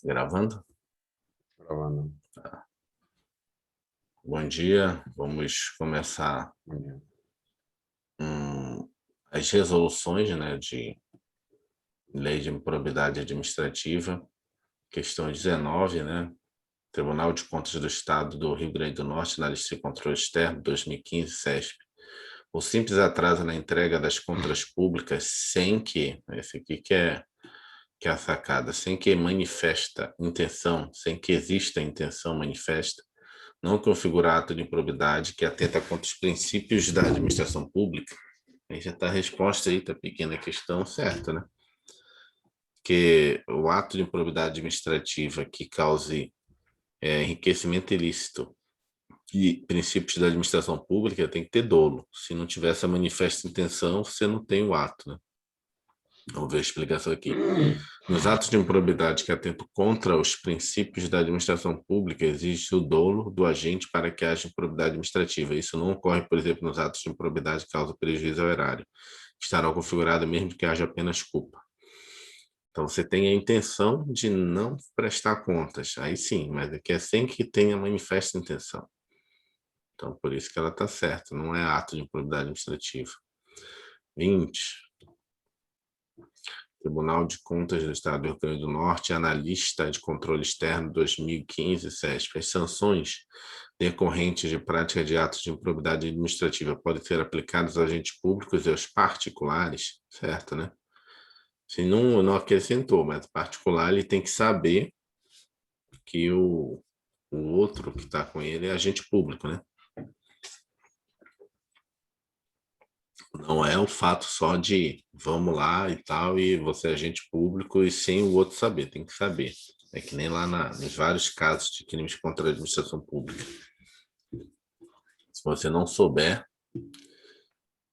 Gravando? Gravando. Bom dia, vamos começar Olha. as resoluções, né, de lei de improbidade administrativa, questão 19, né, Tribunal de Contas do Estado do Rio Grande do Norte, na lista de controle externo, 2015, CESP. O simples atraso na entrega das contas públicas sem que, esse aqui que é a sacada, sem que manifesta intenção, sem que exista intenção manifesta, não configurar ato de improbidade que atenta contra os princípios da administração pública. Aí já está a resposta aí, tá pequena questão, certa, né? Que o ato de improbidade administrativa que cause enriquecimento ilícito e princípios da administração pública tem que ter dolo. Se não tiver essa manifesta intenção, você não tem o ato, né? Vamos ver a explicação aqui. Nos atos de improbidade que atentam contra os princípios da administração pública, existe o dolo do agente para que haja improbidade administrativa. Isso não ocorre, por exemplo, nos atos de improbidade que causam prejuízo ao erário. Estará configurado mesmo que haja apenas culpa. Então, você tem a intenção de não prestar contas. Aí sim, mas aqui é sem que tenha manifesta intenção. Então, por isso que ela está certa. Não é ato de improbidade administrativa. 20. Tribunal de Contas do Estado do Rio Grande do Norte, analista de controle externo 2015, CESP. As sanções decorrentes de prática de atos de improbidade administrativa podem ser aplicadas aos agentes públicos e aos particulares, certo, né? Se não acrescentou, mas o particular ele tem que saber que o outro que está com ele é agente público, né? Não é o fato só de vamos lá e tal, e você é agente público e sem o outro saber, tem que saber. É que nem lá nos vários casos de crimes contra a administração pública. Se você não souber,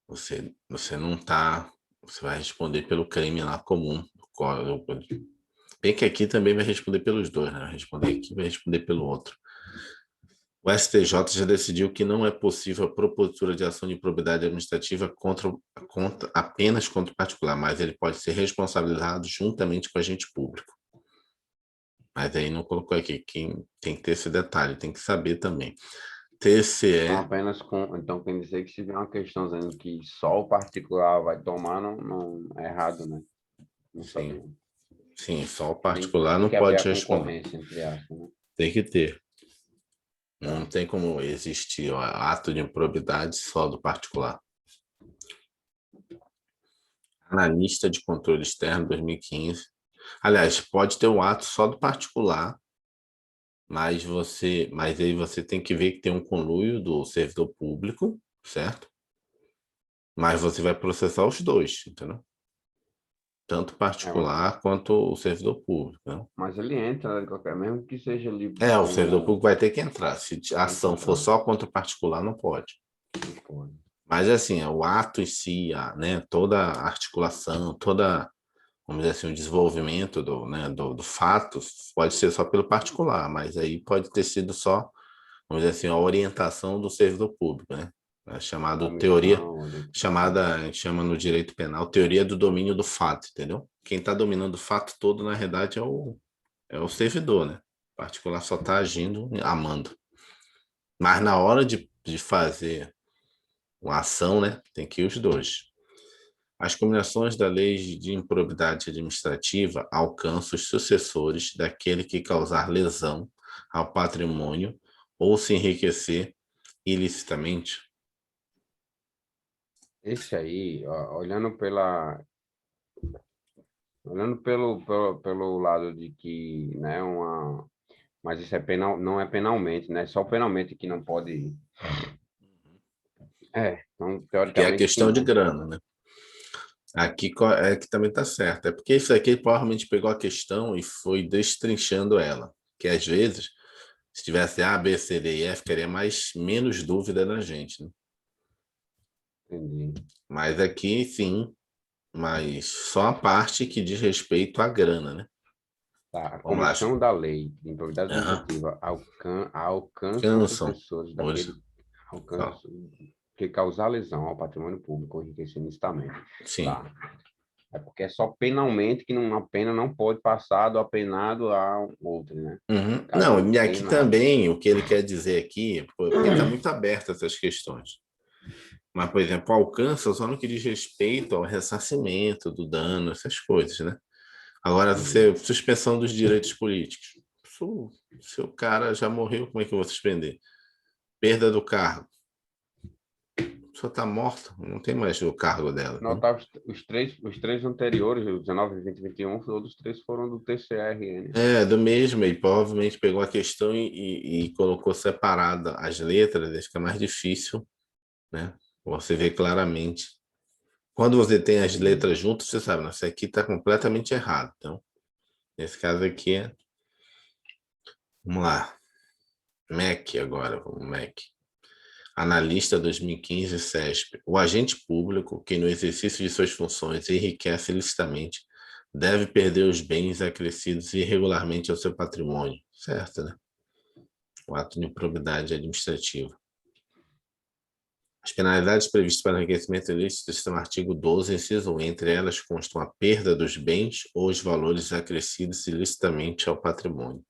você não está. Você vai responder pelo crime lá comum. Bem que aqui também vai responder pelos dois, né? Vai responder aqui vai responder pelo outro. O STJ já decidiu que não é possível a propositura de ação de improbidade administrativa apenas contra o particular, mas ele pode ser responsabilizado juntamente com o agente público. Mas aí não colocou aqui, que tem que ter esse detalhe, tem que saber também. TCE... Não apenas com... Então, quer dizer que se tiver uma questão dizendo que só o particular vai tomar, não é errado, né? Não Sim, sabia. sim, só o Tem, particular tem não que haver pode a responder. concorrência, entre aspas, né? Tem que ter. Não Tá. tem como existir ato de improbidade só do particular. Analista de controle externo 2015. Aliás, pode ter um ato só do particular, mas aí você tem que ver que tem um conluio do servidor público, certo? Mas você vai processar os dois, entendeu? Tanto É, particular quanto o servidor público, né? mas ele entra, né, de qualquer, mesmo que seja ali O servidor público como... vai ter que entrar. Se a Tem que ação for entrar. só contra o particular, não pode. Não pode. Mas assim, o ato em si, né, toda a articulação, vamos dizer assim, o desenvolvimento do fato pode ser só pelo particular, mas aí pode ter sido só, vamos dizer assim, a orientação do servidor público, né? É chamado teoria, Omissão, orientação. chamada, a gente chama no direito penal, teoria do domínio do fato, entendeu? Quem está dominando o fato todo, na realidade, é o servidor, né? O particular só está agindo, amando. Mas na hora de fazer uma ação, né, tem que ir os dois. As combinações da lei de improbidade administrativa alcançam os sucessores daquele que causar lesão ao patrimônio ou se enriquecer ilicitamente. Esse aí, ó, olhando pelo lado de que, né, mas isso é penal, não é penalmente, né? Só penalmente que não pode. Então, Porque é a teoricamente, sim, questão de né? grana, né? Aqui é que também está certo. É porque isso aqui provavelmente pegou a questão e foi destrinchando ela. Que às vezes, se tivesse A, B, C, D e F, ficaria menos dúvida na gente, né? Entendi. Mas aqui, sim, mas só a parte que diz respeito à grana, né? Tá. A Vamos lá. comissão da lei de improbidade Aham. administrativa alcança os Cansam sucessores hoje. daquele Ó, alcança que causar lesão ao patrimônio público ou enriquecer ilicitamente. sim. Tá. É porque é só penalmente que uma pena não pode passar do apenado a outro, né? Uhum. Caso Não, não e tenha aqui nada. também o que ele quer dizer aqui, porque está muito aberto essas questões. Mas, por exemplo, alcança só no que diz respeito ao ressarcimento do dano, essas coisas, né? Agora, você, suspensão dos direitos políticos. Se o cara já morreu, como é que eu vou suspender? Perda do cargo. A pessoa está morta, não tem mais o cargo dela. Né? Notar os três anteriores, o 19, 20 e 21, todos os três foram do TCRN. É, do mesmo, e provavelmente pegou a questão e colocou separada as letras, aí fica mais difícil, né? Você vê claramente. Quando você tem as letras juntas, você sabe, isso aqui está completamente errado. Então, nesse caso aqui, vamos lá. MEC agora, vamos MEC. Analista 2015 CESP. O agente público que no exercício de suas funções enriquece ilicitamente deve perder os bens acrescidos irregularmente ao seu patrimônio. Certo, né? O ato de improbidade administrativa. As penalidades previstas para enriquecimento ilícito estão no artigo 12, inciso 1. Entre elas constam a perda dos bens ou os valores acrescidos ilicitamente ao patrimônio.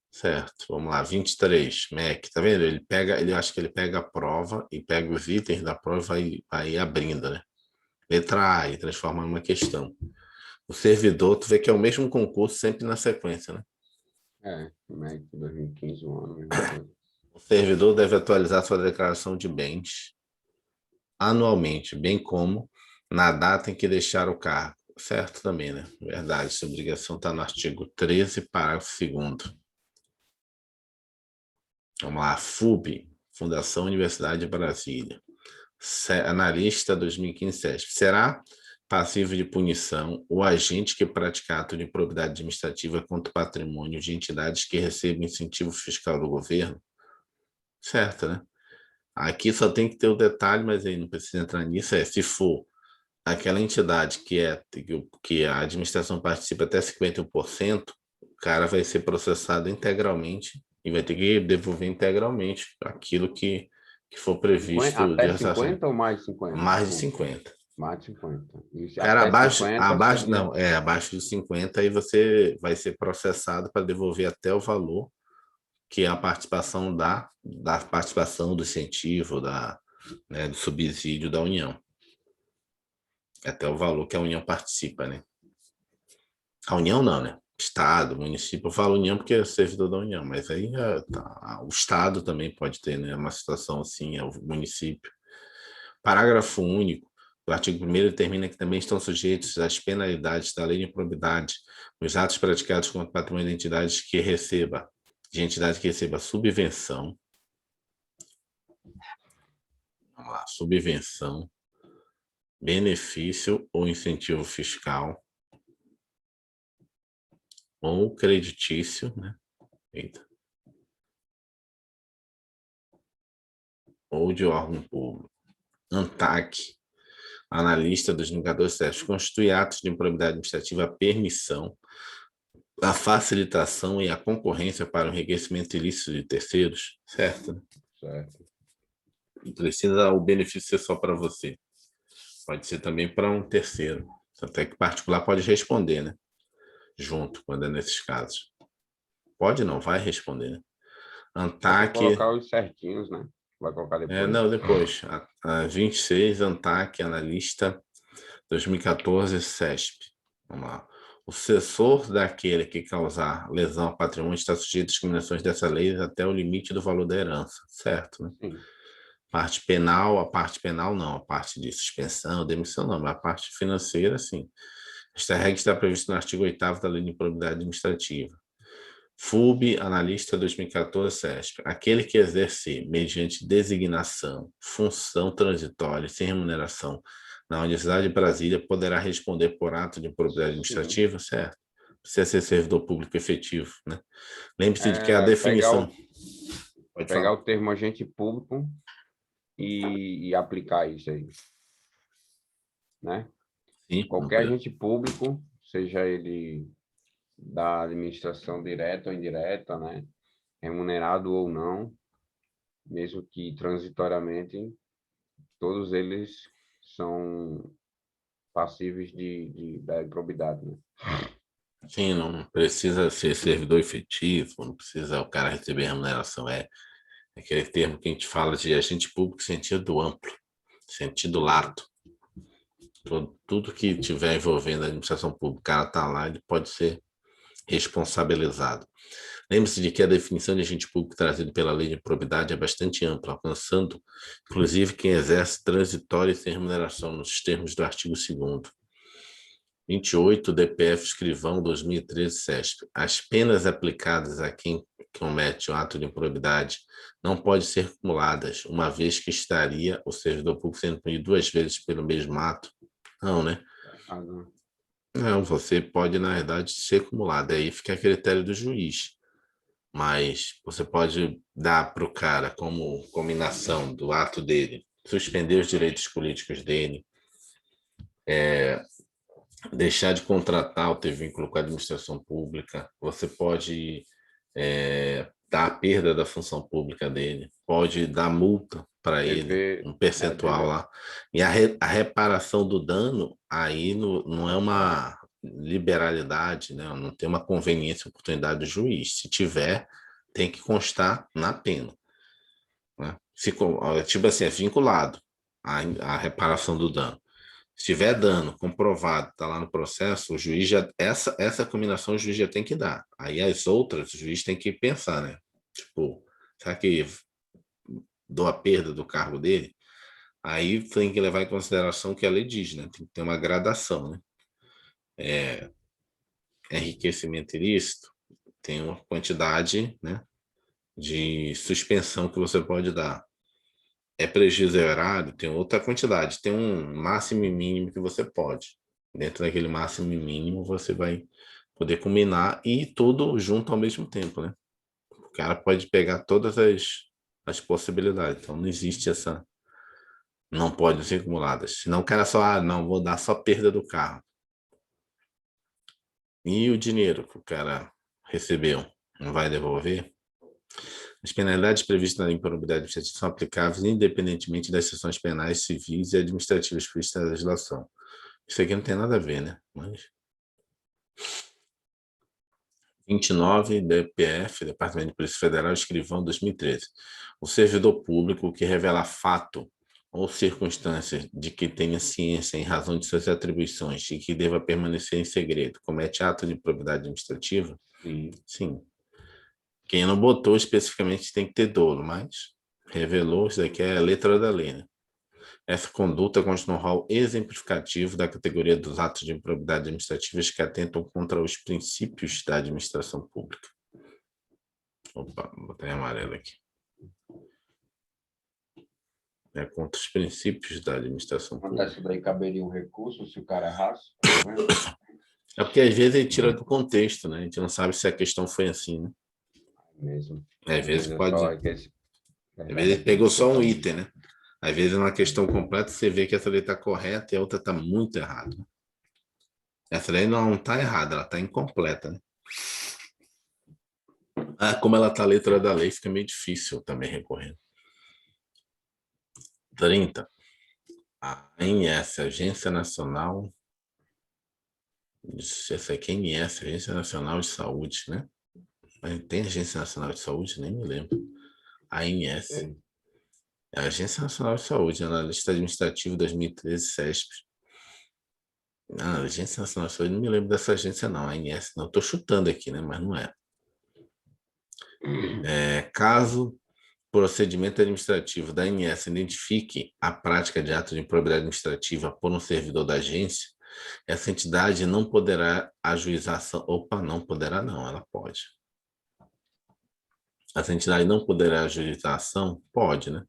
Certo, vamos lá, 23, MEC, tá vendo? Ele acha que ele pega a prova e pega os itens da prova e vai abrindo, né? Letra A e transforma em uma questão. O servidor, tu vê que é o mesmo concurso sempre na sequência, né? MEC 2015, um ano, mesma coisa. O servidor deve atualizar sua declaração de bens anualmente, bem como na data em que deixar o cargo. Certo também, né? Verdade, essa obrigação está no artigo 13, parágrafo 2º. Vamos lá, FUB, Fundação Universidade de Brasília. Analista 2015 CESP. Será passivo de punição o agente que praticar ato de improbidade administrativa contra o patrimônio de entidades que recebem incentivo fiscal do governo? Certo, né? Aqui só tem que ter o detalhe, mas aí não precisa entrar nisso, se for aquela entidade que a administração participa até 51%, o cara vai ser processado integralmente e vai ter que devolver integralmente aquilo que for previsto de Até ressarcimento. 50 ou mais de 50? Mais de Desculpa. 50. Mais de 50. Isso, Cara, até 50 seria... não, abaixo de 50, aí você vai ser processado para devolver até o valor que é a participação da participação do incentivo, né, do subsídio da União. Até o valor que a União participa, né? A União não, né? Estado, município, eu falo União porque é servidor da União, mas aí o Estado também pode ter, né, uma situação assim, é o município. Parágrafo único do artigo 1º determina que também estão sujeitos às penalidades da lei de improbidade os atos praticados contra o patrimônio de entidade que receba subvenção, vamos lá, subvenção, benefício ou incentivo fiscal ou creditício, né? Eita. Ou de órgão público. ANTAC, analista dos indicadores certos, constitui atos de improbidade administrativa a permissão, a facilitação e a concorrência para o enriquecimento ilícito de terceiros, certo? Né? Certo. Não precisa o benefício ser só para você. Pode ser também para um terceiro. Até que particular pode responder, né? Junto, quando é nesses casos. Pode não, vai responder, né? Só para ANTAC, colocar os certinhos, né? Vai colocar depois. não, depois. A 26, ANTAC, analista 2014, CESP. Vamos lá. O sucessor daquele que causar lesão ao patrimônio está sujeito a discriminações dessa lei até o limite do valor da herança, certo? Né? Sim. A parte penal não, a parte de suspensão, demissão não, mas a parte financeira, sim. Esta regra está prevista no artigo 8º da Lei de Improbidade Administrativa. FUB, analista 2014, CESP. Aquele que exercer, mediante designação, função transitória sem remuneração na Universidade de Brasília, poderá responder por ato de improbidade Sim. administrativa, certo? Precisa ser servidor público efetivo, né? Lembre-se de que a Pegar definição... o, Pode pegar falar. o termo agente público e aplicar isso aí, né? Sim, não Qualquer precisa. agente público, seja ele da administração direta ou indireta, né? Remunerado ou não, mesmo que transitoriamente, todos eles são passíveis da improbidade, né? Sim, não precisa ser servidor efetivo, não precisa o cara receber remuneração. É aquele termo que a gente fala de agente público em sentido amplo, sentido lato. Tudo que tiver envolvendo a administração pública, o cara está lá, ele pode ser responsabilizado. Lembre-se de que a definição de agente público trazida pela lei de probidade é bastante ampla, alcançando, inclusive, quem exerce transitório e sem remuneração, nos termos do artigo 2º. 28, DPF Escrivão 2013 CESP. As penas aplicadas a quem comete o ato de improbidade não podem ser acumuladas, uma vez que estaria o servidor público sendo punido 2 vezes pelo mesmo ato. Não, né? Não, você pode, na verdade, ser acumulado. Aí fica a critério do juiz. Mas você pode dar para o cara como combinação do ato dele, suspender os direitos políticos dele, deixar de contratar ou ter vínculo com a administração pública, você pode dar a perda da função pública dele, pode dar multa para ele, um percentual lá. E a reparação do dano aí não é uma liberalidade, né? Não tem uma conveniência, oportunidade do juiz. Se tiver, tem que constar na pena. Né? Tipo assim, é vinculado à reparação do dano. Se tiver dano comprovado, está lá no processo, o juiz já. Essa combinação o juiz já tem que dar. Aí as outras, o juiz tem que pensar, né? Tipo, será que dou a perda do cargo dele? Aí tem que levar em consideração que a lei diz, né? Tem que ter uma gradação, né? Enriquecimento ilícito tem uma quantidade, né, de suspensão que você pode dar. É prejuízo horário, tem outra quantidade, tem um máximo e mínimo que você pode. Dentro daquele máximo e mínimo, você vai poder combinar e tudo junto ao mesmo tempo, né? O cara pode pegar todas as possibilidades. Então, não existe essa. Não pode ser acumuladas. Senão o cara só, não, vou dar só perda do carro. E o dinheiro que o cara recebeu, não vai devolver? As penalidades previstas na improbidade administrativa são aplicáveis independentemente das sanções penais, civis e administrativas previstas na legislação. Isso aqui não tem nada a ver, né? Mas 29, DPF, Departamento de Polícia Federal, Escrivão, 2013. O servidor público que revelar fato ou circunstância de que tenha ciência em razão de suas atribuições e que deva permanecer em segredo, comete ato de improbidade administrativa? Sim. Quem não botou especificamente tem que ter dolo, mas revelou, isso daqui é a letra da lei, né? Essa conduta consta no rol exemplificativo da categoria dos atos de improbidade administrativas que atentam contra os princípios da administração pública. Opa, botei amarelo aqui. É contra os princípios da administração pública. Isso daí caberia um recurso se o cara errasse? É porque às vezes ele tira do contexto, né? A gente não sabe se a questão foi assim, né? Mesmo. Às vezes pode. Às vezes ele pegou só um item, né? Às vezes, numa questão completa, você vê que essa lei está correta e a outra está muito errada. Essa lei não está errada, ela está incompleta, né? Como ela está a letra da lei, fica meio difícil também recorrer. 30. A ANS, Agência Nacional. Essa aqui é ANS, Agência Nacional de Saúde, né? Tem Agência Nacional de Saúde? Nem me lembro. A ANS. É a Agência Nacional de Saúde, Analista Administrativo 2013, CESP. A Agência Nacional de Saúde, não me lembro dessa agência não, a ANS, não. Estou chutando aqui, né? Mas não é. Caso procedimento administrativo da ANS identifique a prática de ato de improbidade administrativa por um servidor da agência, essa entidade não poderá ajuizar ação. Opa, não poderá não, ela pode. Essa entidade não poderá ajuizar ação? Pode, né?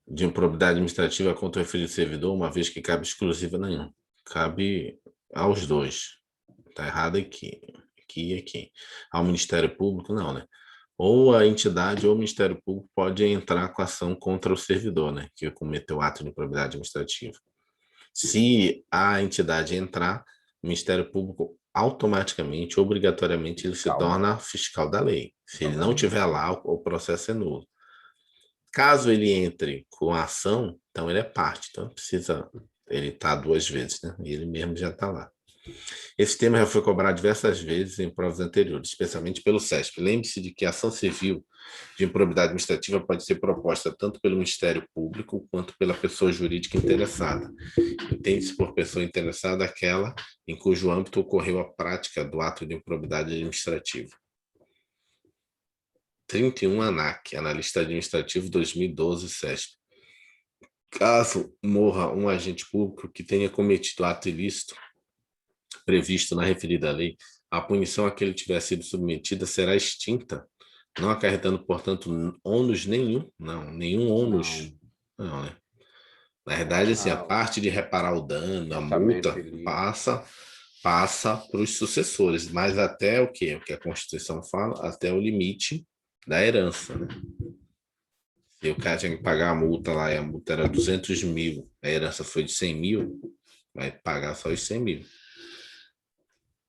De improbidade administrativa contra o referido servidor, uma vez que cabe exclusiva nenhum. Cabe aos dois. Está errado aqui e aqui. Ao Ministério Público, não, né? Ou a entidade ou o Ministério Público pode entrar com ação contra o servidor, né? Que cometeu ato de improbidade administrativa. Se a entidade entrar, o Ministério Público automaticamente, obrigatoriamente, ele se torna fiscal da lei. Se ele não tiver lá, o processo é nulo. Caso ele entre com a ação, então ele é parte. Então precisa Ele está 2 vezes, né? E ele mesmo já está lá. Esse tema já foi cobrado diversas vezes em provas anteriores, especialmente pelo SESP. Lembre-se de que a ação civil de improbidade administrativa pode ser proposta tanto pelo Ministério Público quanto pela pessoa jurídica interessada. Entende-se por pessoa interessada aquela em cujo âmbito ocorreu a prática do ato de improbidade administrativa. 31 ANAC, Analista Administrativo 2012, SESP. Caso morra um agente público que tenha cometido ato ilícito previsto na referida lei, a punição a que ele tiver sido submetida será extinta, não acarretando, portanto, ônus nenhum. Não, nenhum ônus. Não, né? Na verdade, assim, a parte de reparar o dano, a multa, passa para os sucessores, mas até o quê? O que a Constituição fala? Até o limite da herança, né? Se o cara tinha que pagar a multa lá, e a multa era 200 mil, a herança foi de 100 mil, vai pagar só os 100 mil.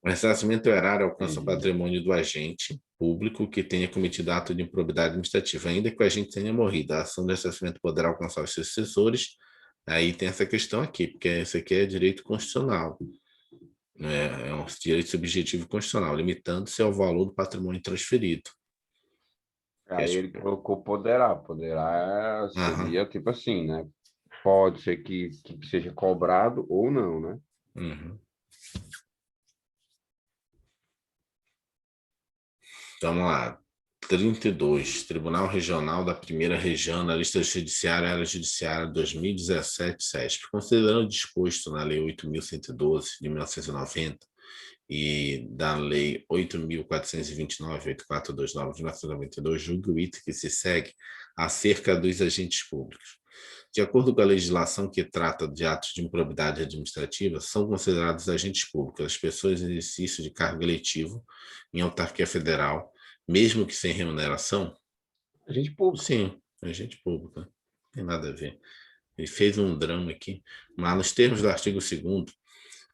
O ressarcimento erário alcança o patrimônio do agente público que tenha cometido ato de improbidade administrativa, ainda que o agente tenha morrido. A ação de ressarcimento poderá alcançar os seus sucessores. Aí tem essa questão aqui, porque esse aqui é direito constitucional, é um direito subjetivo constitucional, limitando-se ao valor do patrimônio transferido. Aí ele colocou poderá. Poderá seria tipo assim, né? Pode ser que seja cobrado ou não, né? Uhum. Vamos lá. 32. Tribunal Regional da Primeira Região na lista judiciária, área judiciária 2017, SESP. Considerando o disposto na Lei 8.112 de 1990 e da Lei 8.429, 8429 de 1992, julgue o item que se segue acerca dos agentes públicos. De acordo com a legislação que trata de atos de improbidade administrativa, são considerados agentes públicos as pessoas em exercício de cargo eletivo em autarquia federal, mesmo que sem remuneração? Agente público. Sim, agente público. Não tem nada a ver. Ele fez um drama aqui, mas nos termos do artigo 2º,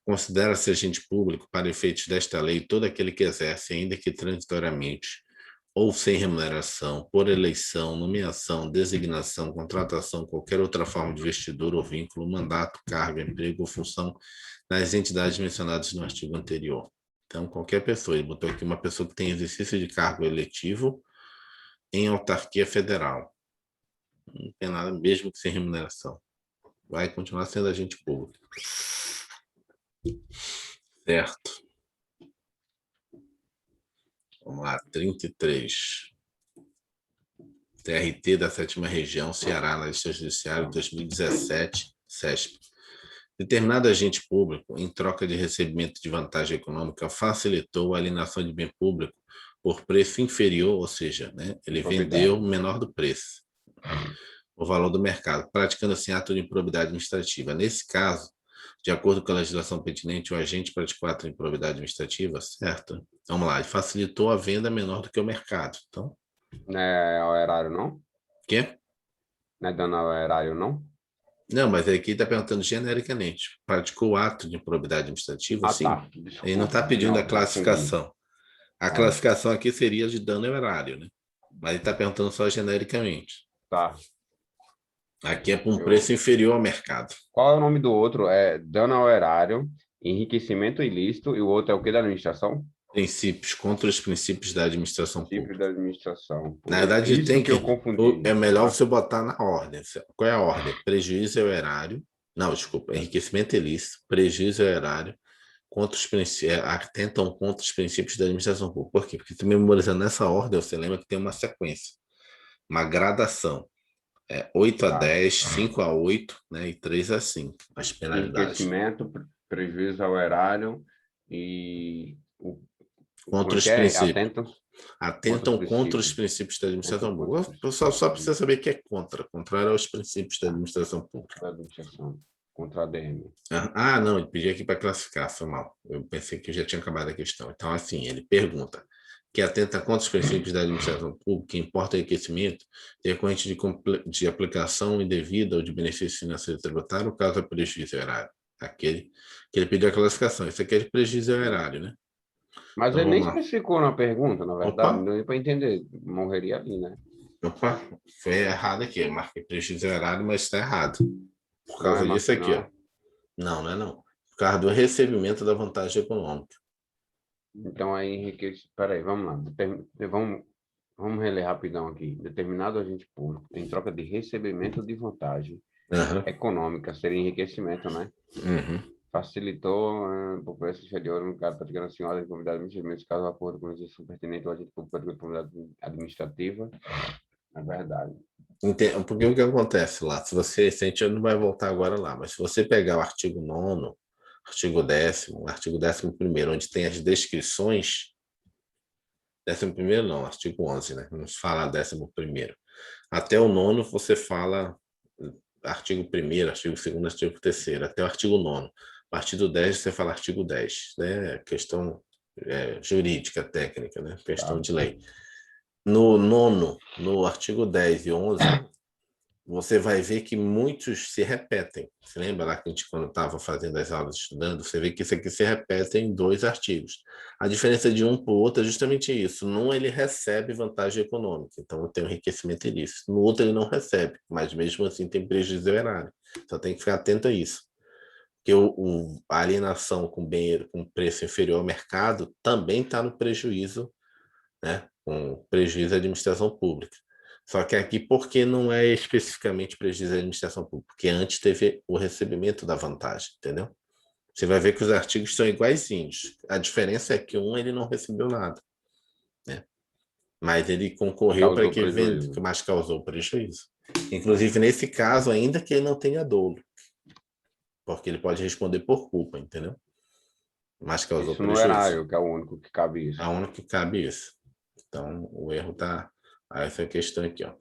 considera-se agente público, para efeitos desta lei, todo aquele que exerce, ainda que transitoriamente, ou sem remuneração, por eleição, nomeação, designação, contratação, qualquer outra forma de investidura ou vínculo, mandato, cargo, emprego ou função nas entidades mencionadas no artigo anterior. Então, qualquer pessoa, ele botou aqui uma pessoa que tem exercício de cargo eletivo em autarquia federal. Não tem nada, mesmo que sem remuneração. Vai continuar sendo agente público. Certo. Vamos lá, 33. TRT da 7ª Região, Ceará, na lista judiciária 2017, SESP. Determinado agente público, em troca de recebimento de vantagem econômica, facilitou a alienação de bem público por preço inferior, ou seja, né, ele vendeu menor do preço, o valor do mercado, praticando assim ato de improbidade administrativa. Nesse caso, de acordo com a legislação pertinente, o agente praticou ato de improbidade administrativa, certo? Vamos lá, ele facilitou a venda menor do que o mercado. Então, não é o erário, não? Quê? Não é dano ao erário, não? Não, mas aqui está perguntando genericamente. Praticou o ato de improbidade administrativa? Sim. Tá. Desculpa. Ele não está pedindo a classificação. A classificação aqui seria de dano ao erário, né? Mas ele está perguntando só genericamente. Tá. Aqui é para um preço inferior ao mercado. Qual é o nome do outro? É dano ao erário, enriquecimento ilícito, e o outro é o que da administração? Princípios, contra os princípios da administração pública. Da administração. Na verdade, isso tem que eu confundi. É melhor você botar na ordem. Qual é a ordem? Prejuízo ao erário. Não, desculpa. Enriquecimento ilícito, prejuízo ao erário, contra os atentam contra os princípios da administração pública. Por quê? Porque tu memorizando nessa ordem, você lembra que tem uma sequência, uma gradação. 8 a 10, 5 a 8, né, e 3 a 5, as penalidades. Enriquecimento, prejuízo ao erário e contra os princípios. Atentam contra os princípios da administração pública. O pessoal só precisa saber que é contra. Contrário aos princípios da administração pública. Contra a ADM. Não, ele pediu aqui para classificar, foi mal. Eu pensei que já tinha acabado a questão. Então, assim, ele pergunta que atenta contra os princípios da administração pública, que importa o enriquecimento decorrente de aplicação indevida ou de benefício financeiro tributário, ou caso é prejuízo erário. Aquele que ele pediu a classificação. Isso aqui é de prejuízo erário, né? Mas então, ele nem especificou na pergunta, na verdade, não deu para entender. Morreria ali, né? Opa, foi errado aqui. Eu marquei prejuízo erário, mas está errado. Por causa disso aqui, ó. Não, não é não. Por causa do recebimento da vantagem econômica. Então, aí enriquece. Peraí, vamos lá. Vamos reler rapidão aqui. Determinado agente público, em troca de recebimento de vantagem Uhum, econômica, seria enriquecimento, né? uhum. Facilitou por preço inferior no caso praticando assim, ordem de convidado administrativamente, caso o acordo com a legislação pertinente ao agente público de comunidade administrativa. É verdade. Porque o que acontece lá? Se a gente não vai voltar agora lá, mas se você pegar o artigo 9º, artigo 10º, artigo 11º, onde tem as descrições, 11º não, artigo 11, né? Não se fala 11º. Até o 9º você fala artigo 1º, artigo 2º, artigo 3º, até o artigo 9º. A partir do 10 você fala artigo 10, né? Questão jurídica, técnica, né? Questão Tá. de lei. No 9º, no artigo 10 e 11, você vai ver que muitos se repetem. Você lembra lá que a gente, quando estava fazendo as aulas estudando, você vê que isso aqui se repete em 2 artigos. A diferença de um para o outro é justamente isso. Num ele recebe vantagem econômica, então tem um enriquecimento ilícito. No outro ele não recebe, mas mesmo assim tem prejuízo ao erário. Então tem que ficar atento a isso. Porque a alienação com preço inferior ao mercado também está no prejuízo, né? Com prejuízo à administração pública. Só que aqui, por que não é especificamente prejuízo à administração pública? Porque antes teve o recebimento da vantagem, entendeu? Você vai ver que os artigos são iguaizinhos. A diferença é que um ele não recebeu nada, né? Mas ele concorreu para Causou que vende, prejuízo. que mais causou prejuízo. Inclusive, nesse caso, ainda que ele não tenha dolo, porque ele pode responder por culpa, entendeu? Mas causou Isso no prejuízo. erário, que é o único que cabe isso. Aonde que cabe isso? Então, o erro está a essa questão aqui, ó.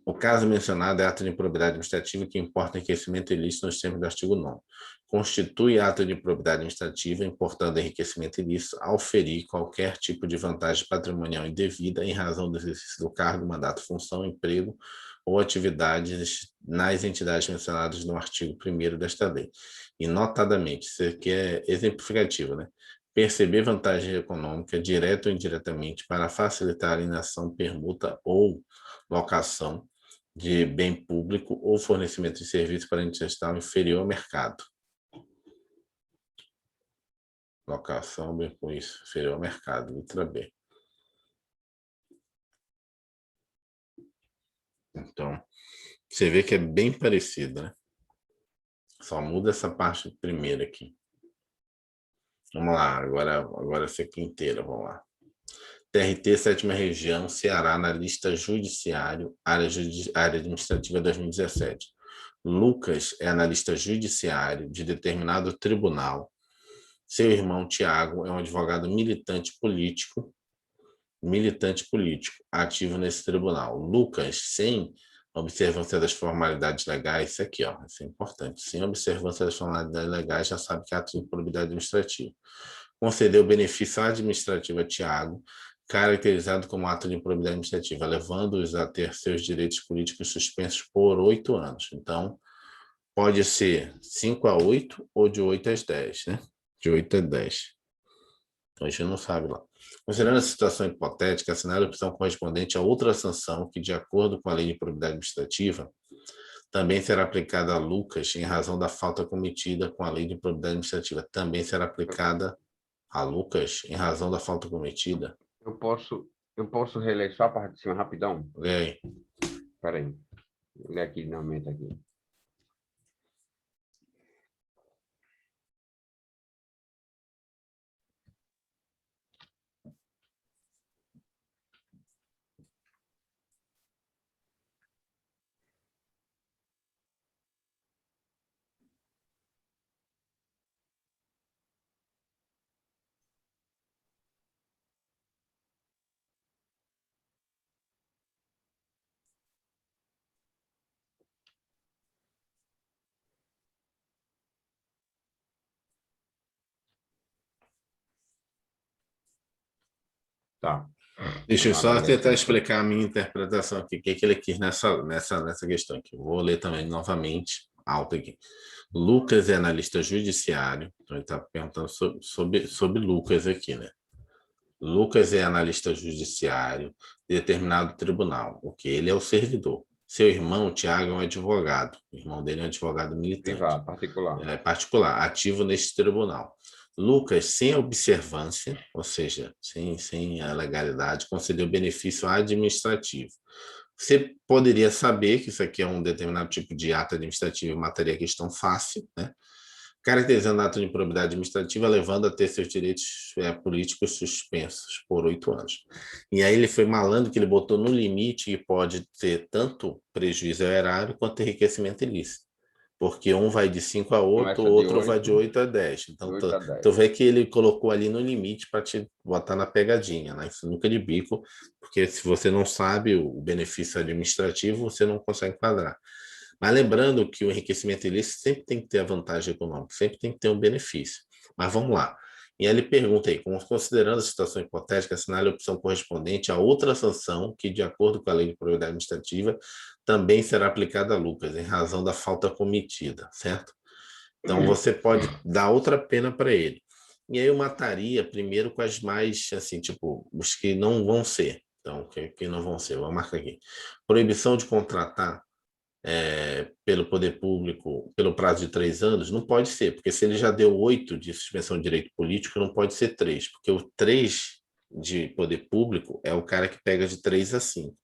O caso mencionado é ato de improbidade administrativa que importa enriquecimento ilícito nos termos do artigo 9º. Constitui ato de improbidade administrativa importando enriquecimento ilícito ao ferir qualquer tipo de vantagem patrimonial indevida em razão do exercício do cargo, mandato, função, emprego ou atividades nas entidades mencionadas no artigo 1º desta lei. E, notadamente, isso aqui é exemplificativo, né? Perceber vantagem econômica, direta ou indiretamente, para facilitar a alienação, permuta ou locação de bem público ou fornecimento de serviço para entidade inferior ao mercado. Locação, bem com isso, inferior ao mercado, letra B. Então, você vê que é bem parecido, né? Só muda essa parte primeira aqui. Vamos lá, agora essa aqui inteira, vamos lá. TRT, 7ª Região, Ceará, na lista judiciário, área administrativa 2017. Lucas é analista judiciário de determinado tribunal. Seu irmão, Tiago, é um advogado militante político, ativo nesse tribunal. Lucas, sem observância das formalidades legais, isso aqui, ó, isso é importante, sem observância das formalidades legais, já sabe que é ato de improbidade administrativa. Concedeu benefício administrativo a Tiago, caracterizado como ato de improbidade administrativa, levando-os a ter seus direitos políticos suspensos por 8 anos. Então, pode ser 5 a 8 ou de 8 às 10, né? De 8 a 10. Então, a gente não sabe lá. Considerando a situação hipotética, assinale a opção correspondente a outra sanção que, de acordo com a lei de improbidade administrativa, também será aplicada a Lucas em razão da falta cometida com a lei de improbidade administrativa. Também será aplicada a Lucas em razão da falta cometida. Eu posso reler só a parte de cima rapidão? E aí? Espera aí. Vou ler aqui na mente aqui. Tá. Deixa eu Vamos só abrir tentar aqui. explicar a minha interpretação aqui, o que ele quis nessa questão aqui. Vou ler também novamente, alto aqui. Lucas é analista judiciário, então ele está perguntando sobre Lucas aqui, né? Lucas é analista judiciário de determinado tribunal, o que ele é o servidor, Seu irmão, Tiago, é um advogado. O irmão dele é um advogado militante. Privado, particular. É particular, ativo neste tribunal. Lucas, sem observância, ou seja, sem a legalidade, concedeu benefício administrativo. Você poderia saber que isso aqui é um determinado tipo de ato administrativo em matéria questão fácil, né? Caracterizando ato de improbidade administrativa, levando a ter seus direitos políticos suspensos por 8 anos. E aí ele foi malandro que ele botou no limite que pode ter tanto prejuízo ao erário quanto enriquecimento ilícito. Porque um vai de 5 a 8, o outro vai de 8 a 10. Então, tu vê que ele colocou ali no limite para te botar na pegadinha, né? Sinuca de bico, porque se você não sabe o benefício administrativo, você não consegue enquadrar. Mas lembrando que o enriquecimento ilícito sempre tem que ter a vantagem econômica, sempre tem que ter um benefício. Mas vamos lá. E aí ele pergunta aí, considerando a situação hipotética, assinale a opção correspondente a outra sanção que, de acordo com a lei de probidade administrativa, também será aplicada a Lucas, em razão da falta cometida, certo? Então, você pode dar outra pena para ele. E aí eu mataria primeiro com as mais, assim, tipo, os que não vão ser. Então, que não vão ser, vou marcar aqui. Proibição de contratar pelo poder público pelo prazo de 3 anos, não pode ser, porque se ele já deu 8 de suspensão de direito político, não pode ser 3, porque o 3 de poder público é o cara que pega de 3 a 5.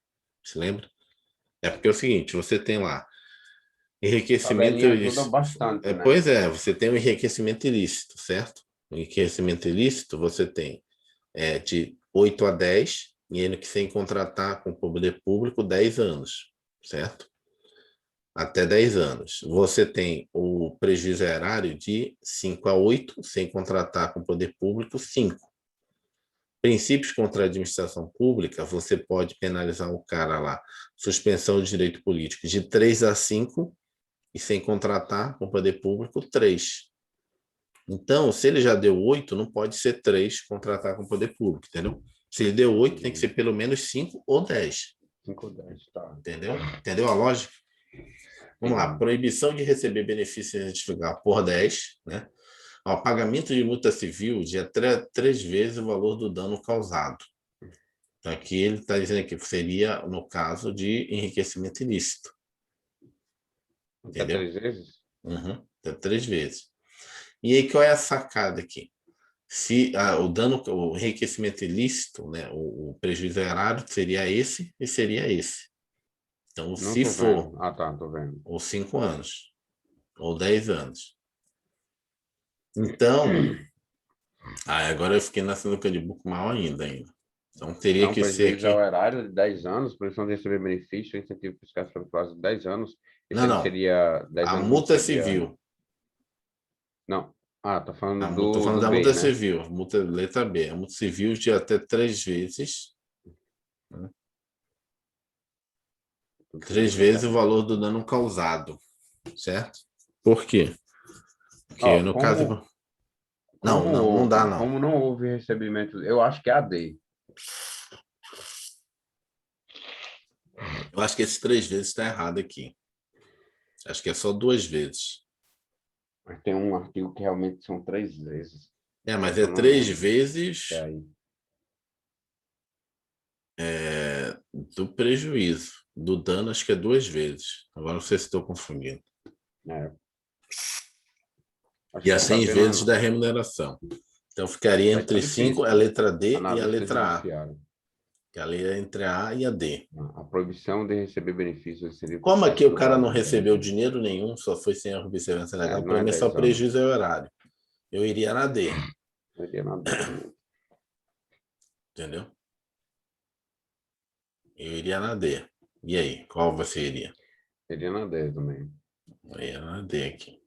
Se lembra? É porque é o seguinte, você tem lá enriquecimento ilícito. Bastante, né? Pois é, você tem o enriquecimento ilícito, certo? O enriquecimento ilícito você tem de 8 a 10, e ele que sem contratar com o poder público 10 anos, certo? Até 10 anos. Você tem o prejuízo erário de 5 a 8, sem contratar com o poder público, 5. Princípios contra a administração pública, você pode penalizar o cara lá, suspensão de direito político, de 3 a 5, e sem contratar com o poder público, 3. Então, se ele já deu 8, não pode ser 3 contratar com o poder público, entendeu? Se ele deu 8, tem que ser pelo menos 5 ou 10. 5 ou 10, tá. Entendeu? Entendeu a lógica? Vamos lá, proibição de receber benefício certificado por 10, né? Ó, pagamento de multa civil de até 3 vezes o valor do dano causado. Então, aqui ele está dizendo que seria, no caso, de enriquecimento ilícito. Entendeu? Até 3 vezes? Uhum, até 3 vezes. E aí, qual é a sacada aqui? Se o enriquecimento ilícito, né, o prejuízo erário seria esse e seria esse. Então, se for... Ah, tá, tô vendo. Ou 5 anos, ou 10 anos. Então, agora eu fiquei na sinuca de bico mal ainda. Então, teria que ser prejuízo ao erário de 10 anos, proibição de receber benefício, incentivo fiscal sobre prazo de 10 anos. Não. Seria 10 a anos multa civil. Não. Ah, tá falando Tô falando da B, multa né? civil, letra B. A multa civil de até 3 vezes. Né? 3 vezes o valor do dano causado. Certo? Por quê? Porque no caso... Não dá, não. Como não houve recebimento, eu acho que é a D. Eu acho que esses 3 vezes está errado aqui. Acho que é só 2 vezes. Mas tem um artigo que realmente são 3 vezes. Mas é 3 vezes do prejuízo. Do dano, acho que é 2 vezes. Agora não sei se estou confundindo. E a 100 vezes da remuneração. Então ficaria entre 5, a letra D e a letra A. Que a lei é entre a A e a D. A proibição de receber benefícios seria... Como aqui o cara não recebeu dinheiro nenhum, só foi sem a observância legal, para mim é só prejuízo ao erário. Eu iria na D. Eu iria na D. Entendeu? Eu iria na D. E aí, qual você iria? Eu iria na D também. Eu iria na D aqui.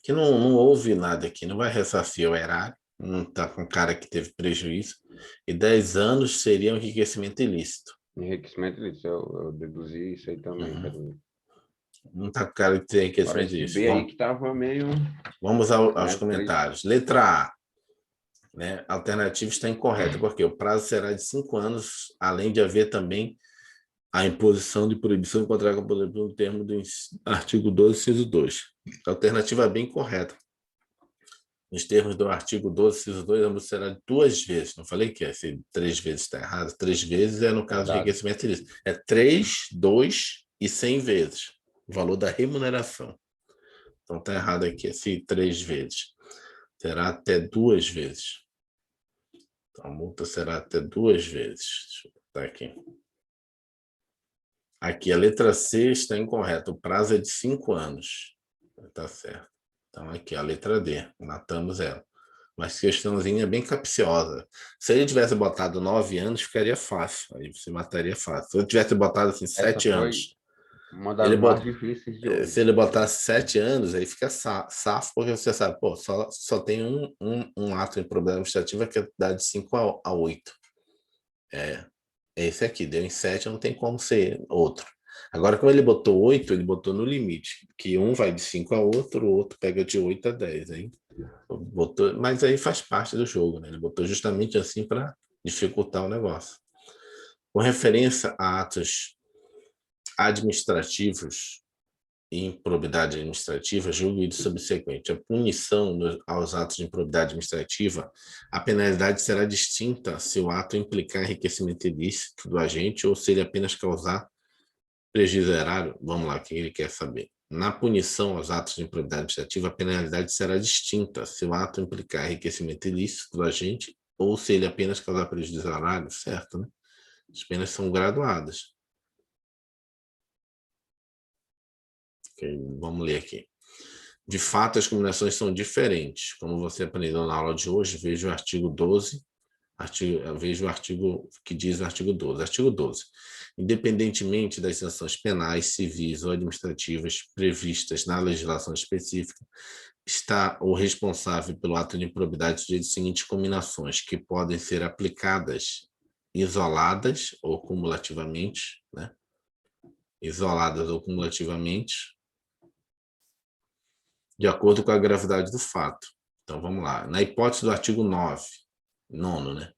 Que não houve nada aqui, não vai ressarcir o erário, não está com cara que teve prejuízo, e 10 anos seria um enriquecimento ilícito. Enriquecimento ilícito, eu deduzi isso aí também. Não está com cara de ter enriquecimento ilícito. B aí que estava meio... Vamos aos comentários. Letra A. Né? A alternativa está incorreta, porque o prazo será de 5 anos, além de haver também a imposição de proibição de contrato com o poder público no termo do artigo 12, inciso 2. A alternativa é bem correta. Nos termos do artigo 12, inciso 2, a multa será 2 vezes. Não falei que se 3 vezes está errado. 3 vezes é no caso de enriquecimento ilícito. É 3, 2 e 100 vezes o valor da remuneração. Então está errado aqui, esse 3 vezes. Será até 2 vezes. Então, a multa será até 2 vezes. Deixa eu botar aqui. Aqui, a letra C está incorreta. O prazo é de 5 anos. Está certo. Então, aqui, a letra D. Matamos ela. Mas questãozinha bem capciosa. Se ele tivesse botado 9 anos, ficaria fácil. Aí você mataria fácil. Se ele tivesse botado assim, Essa 7 foi anos. uma Ele das mais bot... difíceis de Se hoje. ele botasse 7 anos, aí fica safo, porque você sabe, pô, só tem um ato em problema administrativo que dá de 5 a 8. É esse aqui, deu em 7, não tem como ser outro. Agora, como ele botou 8, ele botou no limite, que um vai de 5 a outro, o outro pega de 8 a 10. Aí botou, mas aí faz parte do jogo, né? Ele botou justamente assim para dificultar o negócio. Com referência a atos administrativos e improbidade administrativa, julgo e subsequente. A punição aos atos de improbidade administrativa, a penalidade será distinta se o ato implicar enriquecimento ilícito do agente ou se ele apenas causar prejuízo erário. Vamos lá, o que ele quer saber? Na punição aos atos de improbidade administrativa, a penalidade será distinta se o ato implicar enriquecimento ilícito do agente ou se ele apenas causar prejuízo erário, certo, né? As penas são graduadas. Okay, vamos ler aqui. De fato, as combinações são diferentes. Como você aprendeu na aula de hoje, veja o artigo 12, veja o artigo que diz o artigo 12. Artigo 12. Independentemente das sanções penais, civis ou administrativas previstas na legislação específica, está o responsável pelo ato de improbidade sujeito às seguintes combinações, que podem ser aplicadas isoladas ou cumulativamente, né? Isoladas ou cumulativamente, de acordo com a gravidade do fato. Então, vamos lá. Na hipótese do artigo 9, nono, né?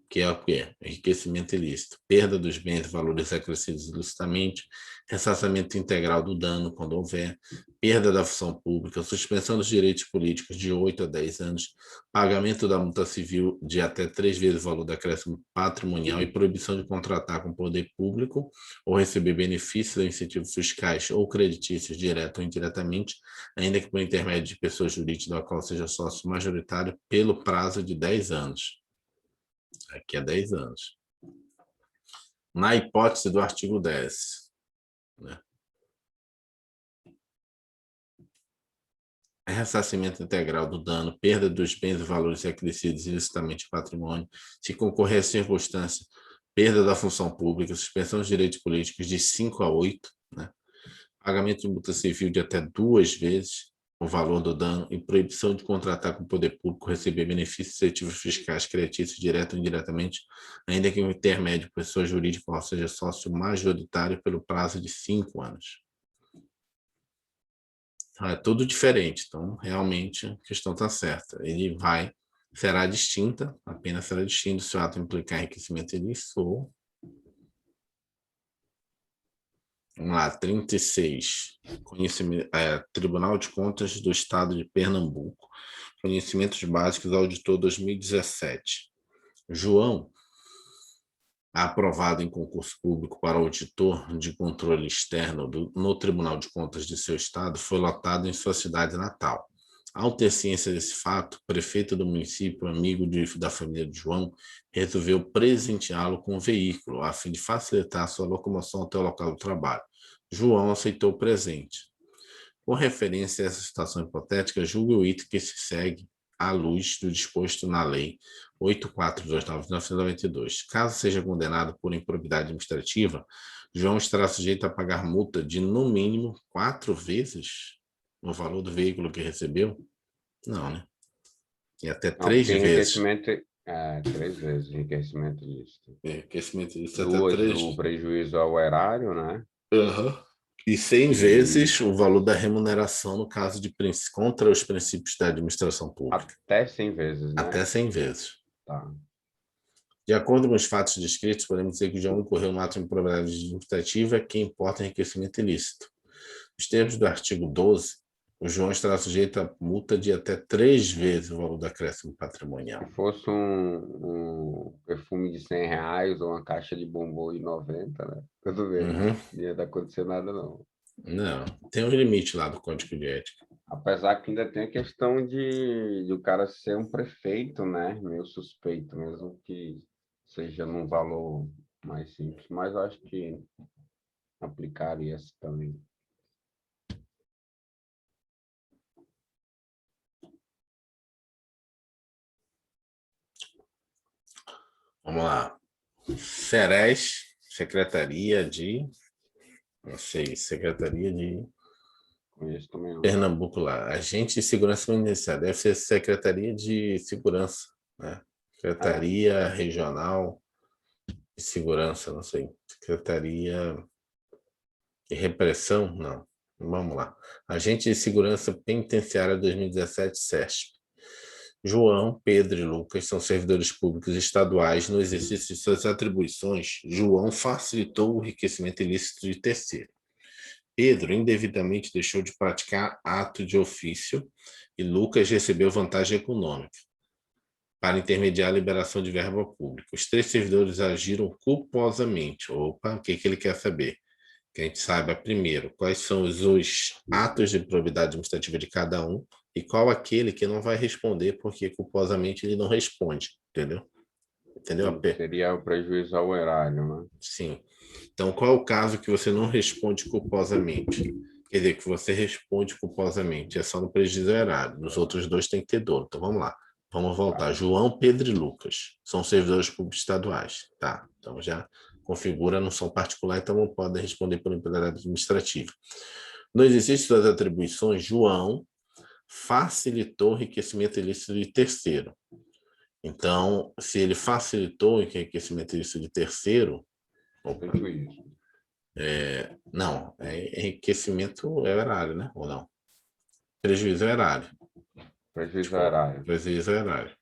Que é o quê? Enriquecimento ilícito, perda dos bens e valores acrescidos ilicitamente, ressarcimento integral do dano, quando houver, perda da função pública, suspensão dos direitos políticos de 8 a 10 anos, pagamento da multa civil de até 3 vezes o valor do acréscimo patrimonial e proibição de contratar com o poder público ou receber benefícios ou incentivos fiscais ou creditícios, direto ou indiretamente, ainda que por intermédio de pessoa jurídica da qual seja sócio majoritário, pelo prazo de 10 anos. Aqui é 10 anos. Na hipótese do artigo 10, né? Ressarcimento integral do dano, perda dos bens e valores acrescidos ilicitamente ao patrimônio, se concorrer a circunstância, perda da função pública, suspensão dos direitos políticos de 5 a 8, né? Pagamento de multa civil de até 2 vezes o valor do dano e proibição de contratar com o poder público, receber benefícios incentivos fiscais, creditícios, direto ou indiretamente, ainda que o intermédio, pessoa jurídica, ou seja, sócio majoritário pelo prazo de 5 anos. Então, é tudo diferente. Então, realmente, a questão está certa. Ele será distinta, a pena será distinta se o ato implicar enriquecimento ilícito ou... Vamos lá, 36. Tribunal de Contas do Estado de Pernambuco. Conhecimentos básicos, auditor 2017. João, aprovado em concurso público para auditor de controle externo no Tribunal de Contas de seu estado, foi lotado em sua cidade natal. Ao ter ciência desse fato, o prefeito do município, amigo da família de João, resolveu presenteá-lo com um veículo, a fim de facilitar sua locomoção até o local do trabalho. João aceitou o presente. Com referência a essa situação hipotética, julgue o item que se segue à luz do disposto na Lei 8.429/1992. Caso seja condenado por improbidade administrativa, João estará sujeito a pagar multa de, no mínimo, 4 vezes o valor do veículo que recebeu? Não, né? E até Não, 3 porque vezes. enriquecimento é 3 vezes enriquecimento ilícito. Enriquecimento ilícito até 2, 3 o vezes. prejuízo ao erário, né? Uhum. E 100 E vezes o valor da remuneração no caso de contra os princípios da administração pública. até 100 vezes, né? Até 100 vezes. Tá. De acordo com os fatos descritos, podemos dizer que João incorreu no ato de improbidade administrativa que importa enriquecimento ilícito. Nos termos do artigo 12, o João estará sujeito a multa de até 3 vezes o valor do acréscimo patrimonial. Se fosse um perfume de R$ 100 ou uma caixa de bombom de 90, né? Tudo bem, Uhum. não ia acontecer nada, não. Não, tem um limite lá do Código de Ética. Apesar que ainda tem a questão de o cara ser um prefeito, né? Meio suspeito, mesmo que seja num valor mais simples, mas eu acho que aplicaria esse também. Vamos lá. SERES, Secretaria de... Não sei, Secretaria de Conheço também não. Pernambuco lá. Agente de Segurança Penitenciária. Deve ser Secretaria de Segurança, né? Secretaria Regional de Segurança, não sei. Secretaria de Repressão, não. Vamos lá. Agente de Segurança Penitenciária 2017, SESP. João, Pedro e Lucas são servidores públicos estaduais. No exercício de suas atribuições, João facilitou o enriquecimento ilícito de terceiro. Pedro indevidamente deixou de praticar ato de ofício e Lucas recebeu vantagem econômica para intermediar a liberação de verba pública. Os três servidores agiram culposamente. Opa, o que ele quer saber? Que a gente saiba, primeiro, quais são os atos de probidade administrativa de cada um e qual aquele que não vai responder porque culposamente ele não responde, entendeu? Entendeu? Sim, seria o prejuízo ao erário, né? Sim. Então, qual é o caso que você não responde culposamente? Quer dizer, que você responde culposamente. É só no prejuízo ao erário. Nos outros dois tem que ter dolo. Então, vamos lá. Vamos voltar. Tá. João, Pedro e Lucas são servidores públicos estaduais. Tá. Então, já configura, não são particulares, então não podem responder por improbidade administrativa. No exercício das atribuições, João facilitou o enriquecimento ilícito de terceiro. Então, se ele facilitou o enriquecimento ilícito de terceiro, Prejuízo. não, enriquecimento é erário, né? Ou não? Prejuízo é erário. Prejuízo ao Desculpa, erário. prejuízo é erário.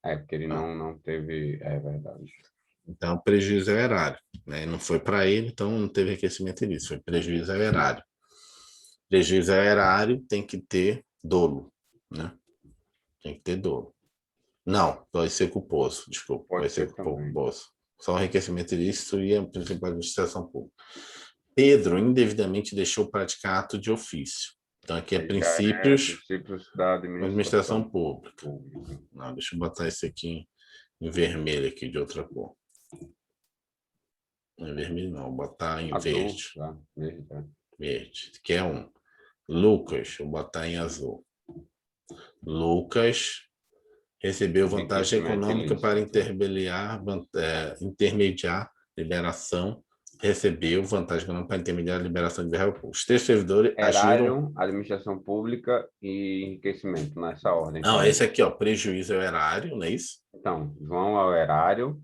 É, porque ele Não. não teve. É verdade. Então, prejuízo é erário. Né? Não foi para ele, então não teve enriquecimento ilícito. Foi prejuízo é erário. Prejuízo é erário, tem que ter dolo. Né? Tem que ter dolo. Não, vai ser culposo. Desculpa, vai Pode ser ser também. culposo. Só enriquecimento ilícito e a principal administração pública. Pedro indevidamente deixou praticar ato de ofício. Então, aqui é Aí já é princípios, princípios da administração administração pública. pública. Não, deixa eu botar esse aqui em vermelho aqui, de outra cor. Não é vermelho, não. Vou botar em Azul, verde. tá? Verde, tá? Verde, que é um. Lucas, vou botar em azul. Lucas recebeu vantagem Enriquecimento econômica para ilícito. intermediar liberação. Recebeu vantagem econômica para intermediar a liberação de verba pública. Os três servidores agiram. Erário, administração pública e enriquecimento, nessa ordem, Não, correto? esse aqui, ó, prejuízo é o erário, não é isso? Então, João é o erário,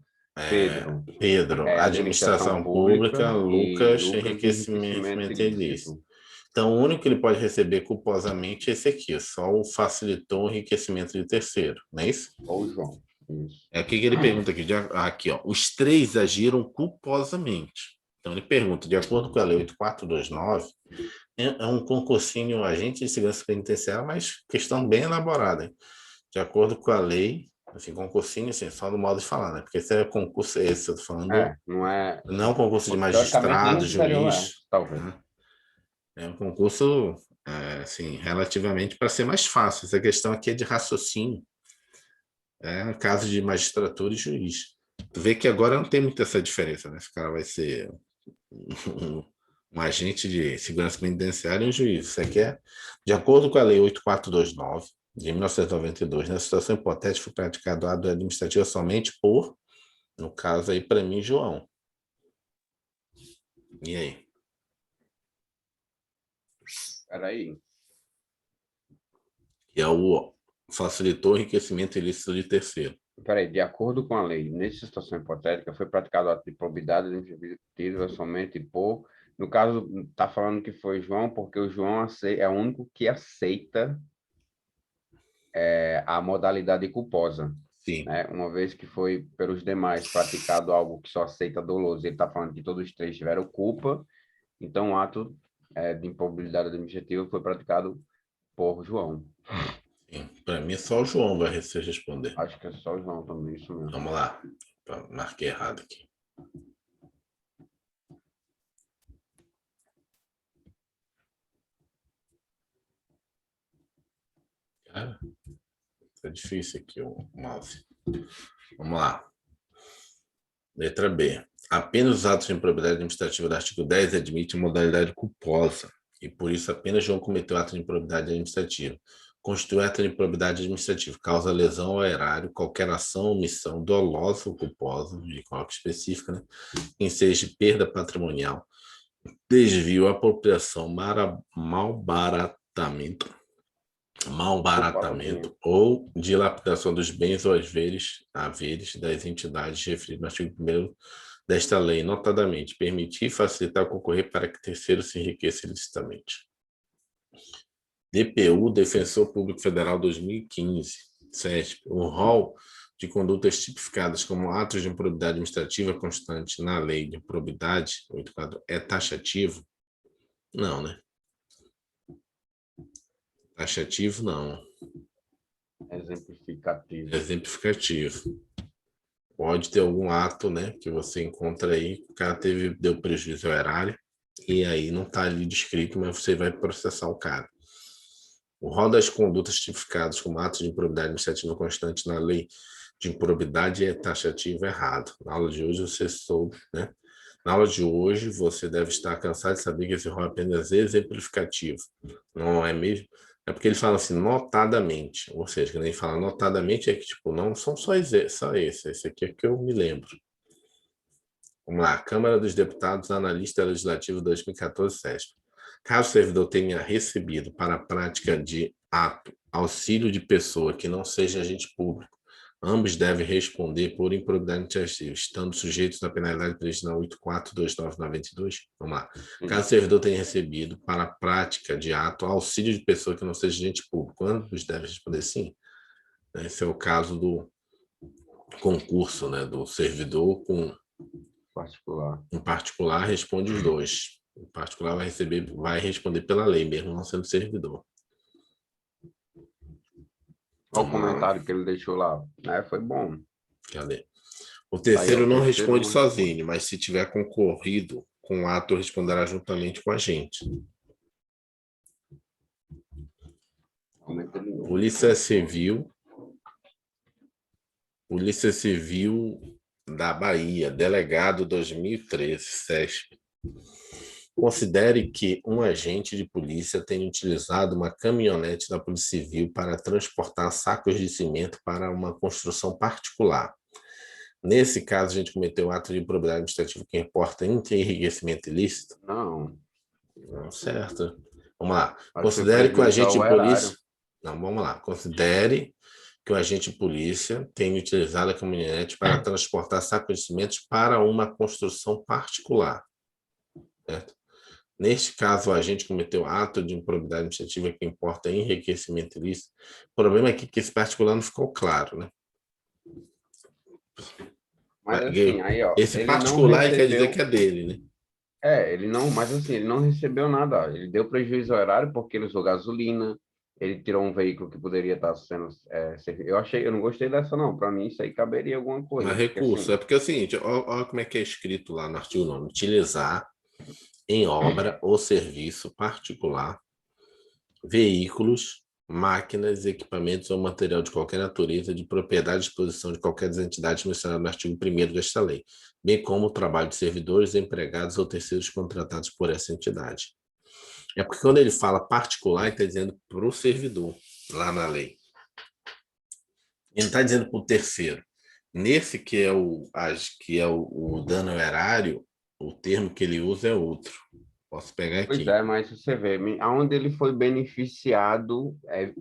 Pedro Pedro, é administração administração pública, pública e Lucas, Lucas, enriquecimento enriquecimento ilícito. ilícito. Então, o único que ele pode receber culposamente é esse aqui, só o facilitou o enriquecimento de terceiro, não é isso? Ou João. Isso. É o que ele pergunta aqui, aqui, ó, os três agiram culposamente. Então, ele pergunta, de acordo com a Lei 8429, é um concursinho agente de segurança penitenciária, mas questão bem elaborada, hein? De acordo com a lei, assim, concursinho, assim, só no modo de falar, né? Porque esse é concurso, esse, eu tô falando, Não é. não é um concurso de Teoricamente nem magistrado, precisaria, juiz, talvez. né? É um concurso, assim, relativamente para ser mais fácil. Essa questão aqui é de raciocínio, caso de magistratura e juiz. Tu vê que agora não tem muita essa diferença, né? Se o cara vai ser um agente de segurança penitenciária e um juiz. Isso aqui é, de acordo com a Lei 8429, de 1992, na situação hipotética, foi praticado ato administrativo somente por, no caso aí, para mim, João. E aí? Peraí. Que é o facilitou o enriquecimento ilícito de terceiro. Peraí, de acordo com a lei, nessa situação hipotética, foi praticado ato de probidade administrativa somente por. No caso, está falando que foi João, porque o João é o único que aceita a modalidade culposa, Sim. né? Uma vez que foi pelos demais praticado algo que só aceita doloso, ele está falando que todos os três tiveram culpa, então o ato de improbidade administrativa foi praticado por João. Para mim, só o João vai responder. Acho que é só o João também, isso mesmo. Vamos lá. Marquei errado aqui. Cara, tá difícil aqui o mouse. Vamos lá. Letra B. Apenas os atos de improbidade administrativa do artigo 10 admitem modalidade culposa e, por isso, apenas João cometeu ato de improbidade administrativa. Constitui ato de improbidade administrativa, causa lesão ao erário, qualquer ação ou omissão dolosa ou culposa, de coloca específica, né? Ensejo de perda patrimonial, desvio, apropriação, malbaratamento ou dilapidação dos bens ou haveres das entidades referidas no artigo 1º desta lei, notadamente, permitir e facilitar concorrer para que terceiro se enriqueça ilicitamente. DPU, Defensor Público Federal 2015, CESP, o rol de condutas tipificadas como atos de improbidade administrativa constante na lei de improbidade 84 é taxativo? Não, né? Taxativo, não. Exemplificativo. Exemplificativo. Pode ter algum ato, né, que você encontra aí, o cara deu prejuízo ao erário, e aí não está ali descrito, mas você vai processar o cara. O rol das condutas tipificadas como atos de improbidade administrativa constante na lei de improbidade é taxativo errado. Na aula de hoje você soube, né? Na aula de hoje você deve estar cansado de saber que esse rol é apenas exemplificativo. Não é mesmo? É porque ele fala assim, notadamente. Ou seja, quando ele fala notadamente, é que, tipo, não são só esse. Esse aqui é que eu me lembro. Vamos lá. Câmara dos Deputados, Analista Legislativo 2014, CESP. Caso o servidor tenha recebido para a prática de ato auxílio de pessoa que não seja agente público, ambos devem responder por improbidade administrativa, estando sujeitos à penalidade prevista na 842992. Vamos lá. Caso o servidor tenha recebido para a prática de ato auxílio de pessoa que não seja agente público, ambos devem responder sim. Esse é o caso do concurso, né, do servidor com particular. Em particular, responde os dois. Em particular, vai responder pela lei, mesmo não sendo servidor. Olha o comentário que ele deixou lá. Foi bom. Cadê? O terceiro não responde não sozinho, mas se tiver concorrido com o ato, responderá juntamente com a gente. Polícia Civil da Bahia, delegado 2013, CESP. Considere que um agente de polícia tenha utilizado uma caminhonete da Polícia Civil para transportar sacos de cimento para uma construção particular. Nesse caso, a gente cometeu ato de improbidade administrativa que importa enriquecimento ilícito? Não. Não, certo. Vamos lá. Considere que o agente de polícia... Não, vamos lá. Considere que o agente de polícia tenha utilizado a caminhonete para transportar sacos de cimento para uma construção particular. Certo? Neste caso, o agente cometeu ato de improbidade administrativa que importa enriquecimento ilícito. O problema é que esse particular não ficou claro, né? Mas assim, aí, ó, esse particular quer dizer que é dele, né? Ele não, mas assim, ele não recebeu nada. Ele deu prejuízo ao erário porque ele usou gasolina, ele tirou um veículo que poderia estar sendo... eu não gostei dessa, não. Para mim, isso aí caberia alguma coisa. Mas recurso, porque é o seguinte, olha como é que é escrito lá no artigo 9. Utilizar em obra ou serviço particular, veículos, máquinas, equipamentos ou material de qualquer natureza de propriedade e disposição de qualquer das entidades mencionadas no artigo 1º desta lei, bem como o trabalho de servidores, empregados ou terceiros contratados por essa entidade. É porque quando ele fala particular, ele está dizendo para o servidor, lá na lei. Ele não está dizendo para o terceiro. Nesse que é o dano ao erário, o termo que ele usa é outro. Posso pegar aqui. Pois é, mas você vê, aonde ele foi beneficiado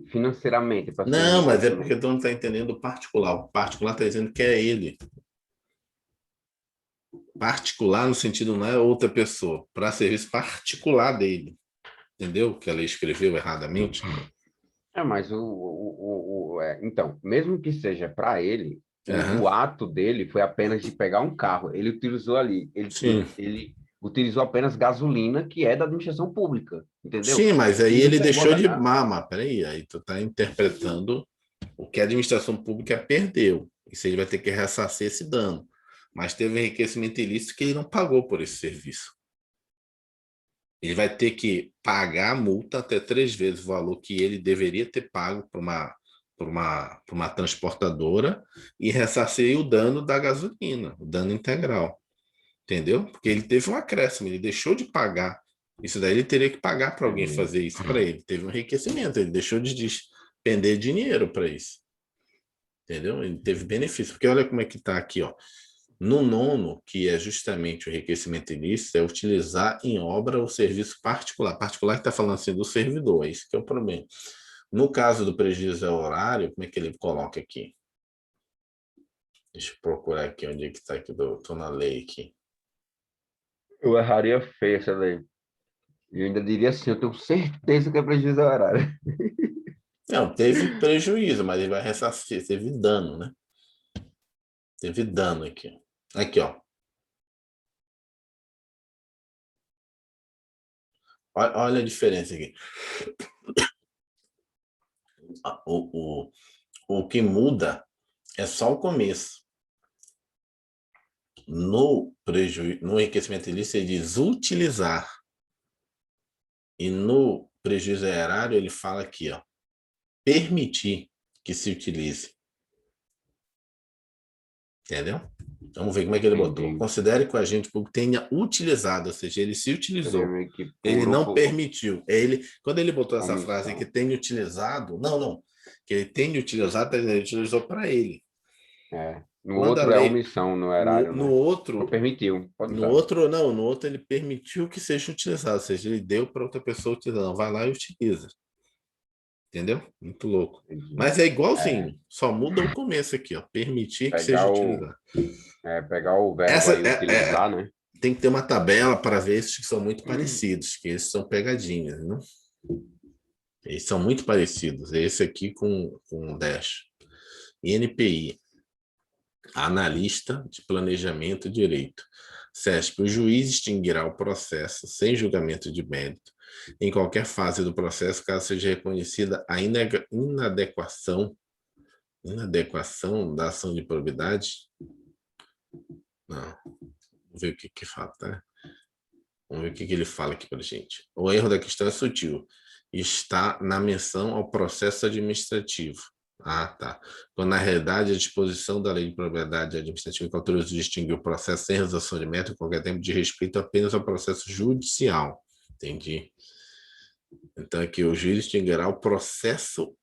financeiramente? Não, mas é porque tu não está entendendo o particular. O particular está dizendo que é ele. Particular no sentido não é outra pessoa, para serviço particular dele. Entendeu? Que ela escreveu erradamente. Mas então, mesmo que seja para ele, o ato dele foi apenas de pegar um carro. Ele utilizou ali, ele utilizou apenas gasolina, que é da administração pública, entendeu? Sim, mas aí ele deixou de... Peraí, aí tu está interpretando o que a administração pública perdeu. Isso ele vai ter que ressarcir esse dano. mas teve enriquecimento ilícito que ele não pagou por esse serviço. Ele vai ter que pagar a multa até 3 vezes o valor que ele deveria ter pago para uma transportadora e ressarcir o dano da gasolina, o dano integral. Entendeu? Porque ele teve um acréscimo, ele deixou de pagar. Isso daí ele teria que pagar para alguém Entendi. fazer isso para ele. Teve um enriquecimento, ele deixou de despender dinheiro para isso. Entendeu? Ele teve benefício. Porque olha como é que está aqui, ó. No nono, que é justamente o enriquecimento ilícito, é utilizar em obra o serviço particular. Particular que está falando assim do servidor, é isso que é o problema. No caso do prejuízo ao horário, como é que ele coloca aqui? Deixa eu procurar aqui onde é que está aqui, estou na lei aqui. Eu erraria feio essa lei. E eu ainda diria assim, eu tenho certeza que é prejuízo ao horário. Não, teve prejuízo, mas ele vai ressarcir, teve dano, né? Teve dano aqui. Aqui, ó. Olha a diferença aqui. O que muda é só o começo. No enriquecimento ilícito, ele diz utilizar. E no prejuízo erário, ele fala aqui, ó, permitir que se utilize. Entendeu? Vamos ver como é que ele botou. Entendi. Considere que o agente público tenha utilizado, ou seja, ele se Seria utilizou. meio que Ele não por permitiu. Quando ele botou essa frase que omissão. tenha utilizado, não, que ele tenha utilizado, ele utilizou para ele. É. No Quando a outro é lei, omissão no no, horário, no né? Ou outro, permitiu, pode no usar. outro, não, no outro ele permitiu que seja utilizado, ou seja, ele deu para outra pessoa utilizar. Não, vai lá e utiliza. Entendeu? Muito louco. Entendi. Mas é É, igualzinho, só muda o começo aqui, ó. Permitir que seja pegar o, utilizado. pegar o verbo Essa aí, utilizar, né? tem que ter uma tabela para ver esses que são muito parecidos, que esses são pegadinhas, né? Eles são muito parecidos. Esse aqui com o Dash. INPI, analista de planejamento e direito. SESP, o juiz extinguirá o processo sem julgamento de mérito em qualquer fase do processo, caso seja reconhecida a inadequação da ação de probidade. Não, vamos ver o que fala, tá? Vamos ver o que ele fala aqui para gente. O erro da questão é sutil. Está na menção ao processo administrativo. Ah, tá. Quando, na realidade, a disposição da lei de propriedade administrativa que autoriza distinguir o processo sem resolução de mérito em qualquer tempo de respeito apenas ao processo judicial. Entendi. Então, aqui, o juiz distinguirá o processo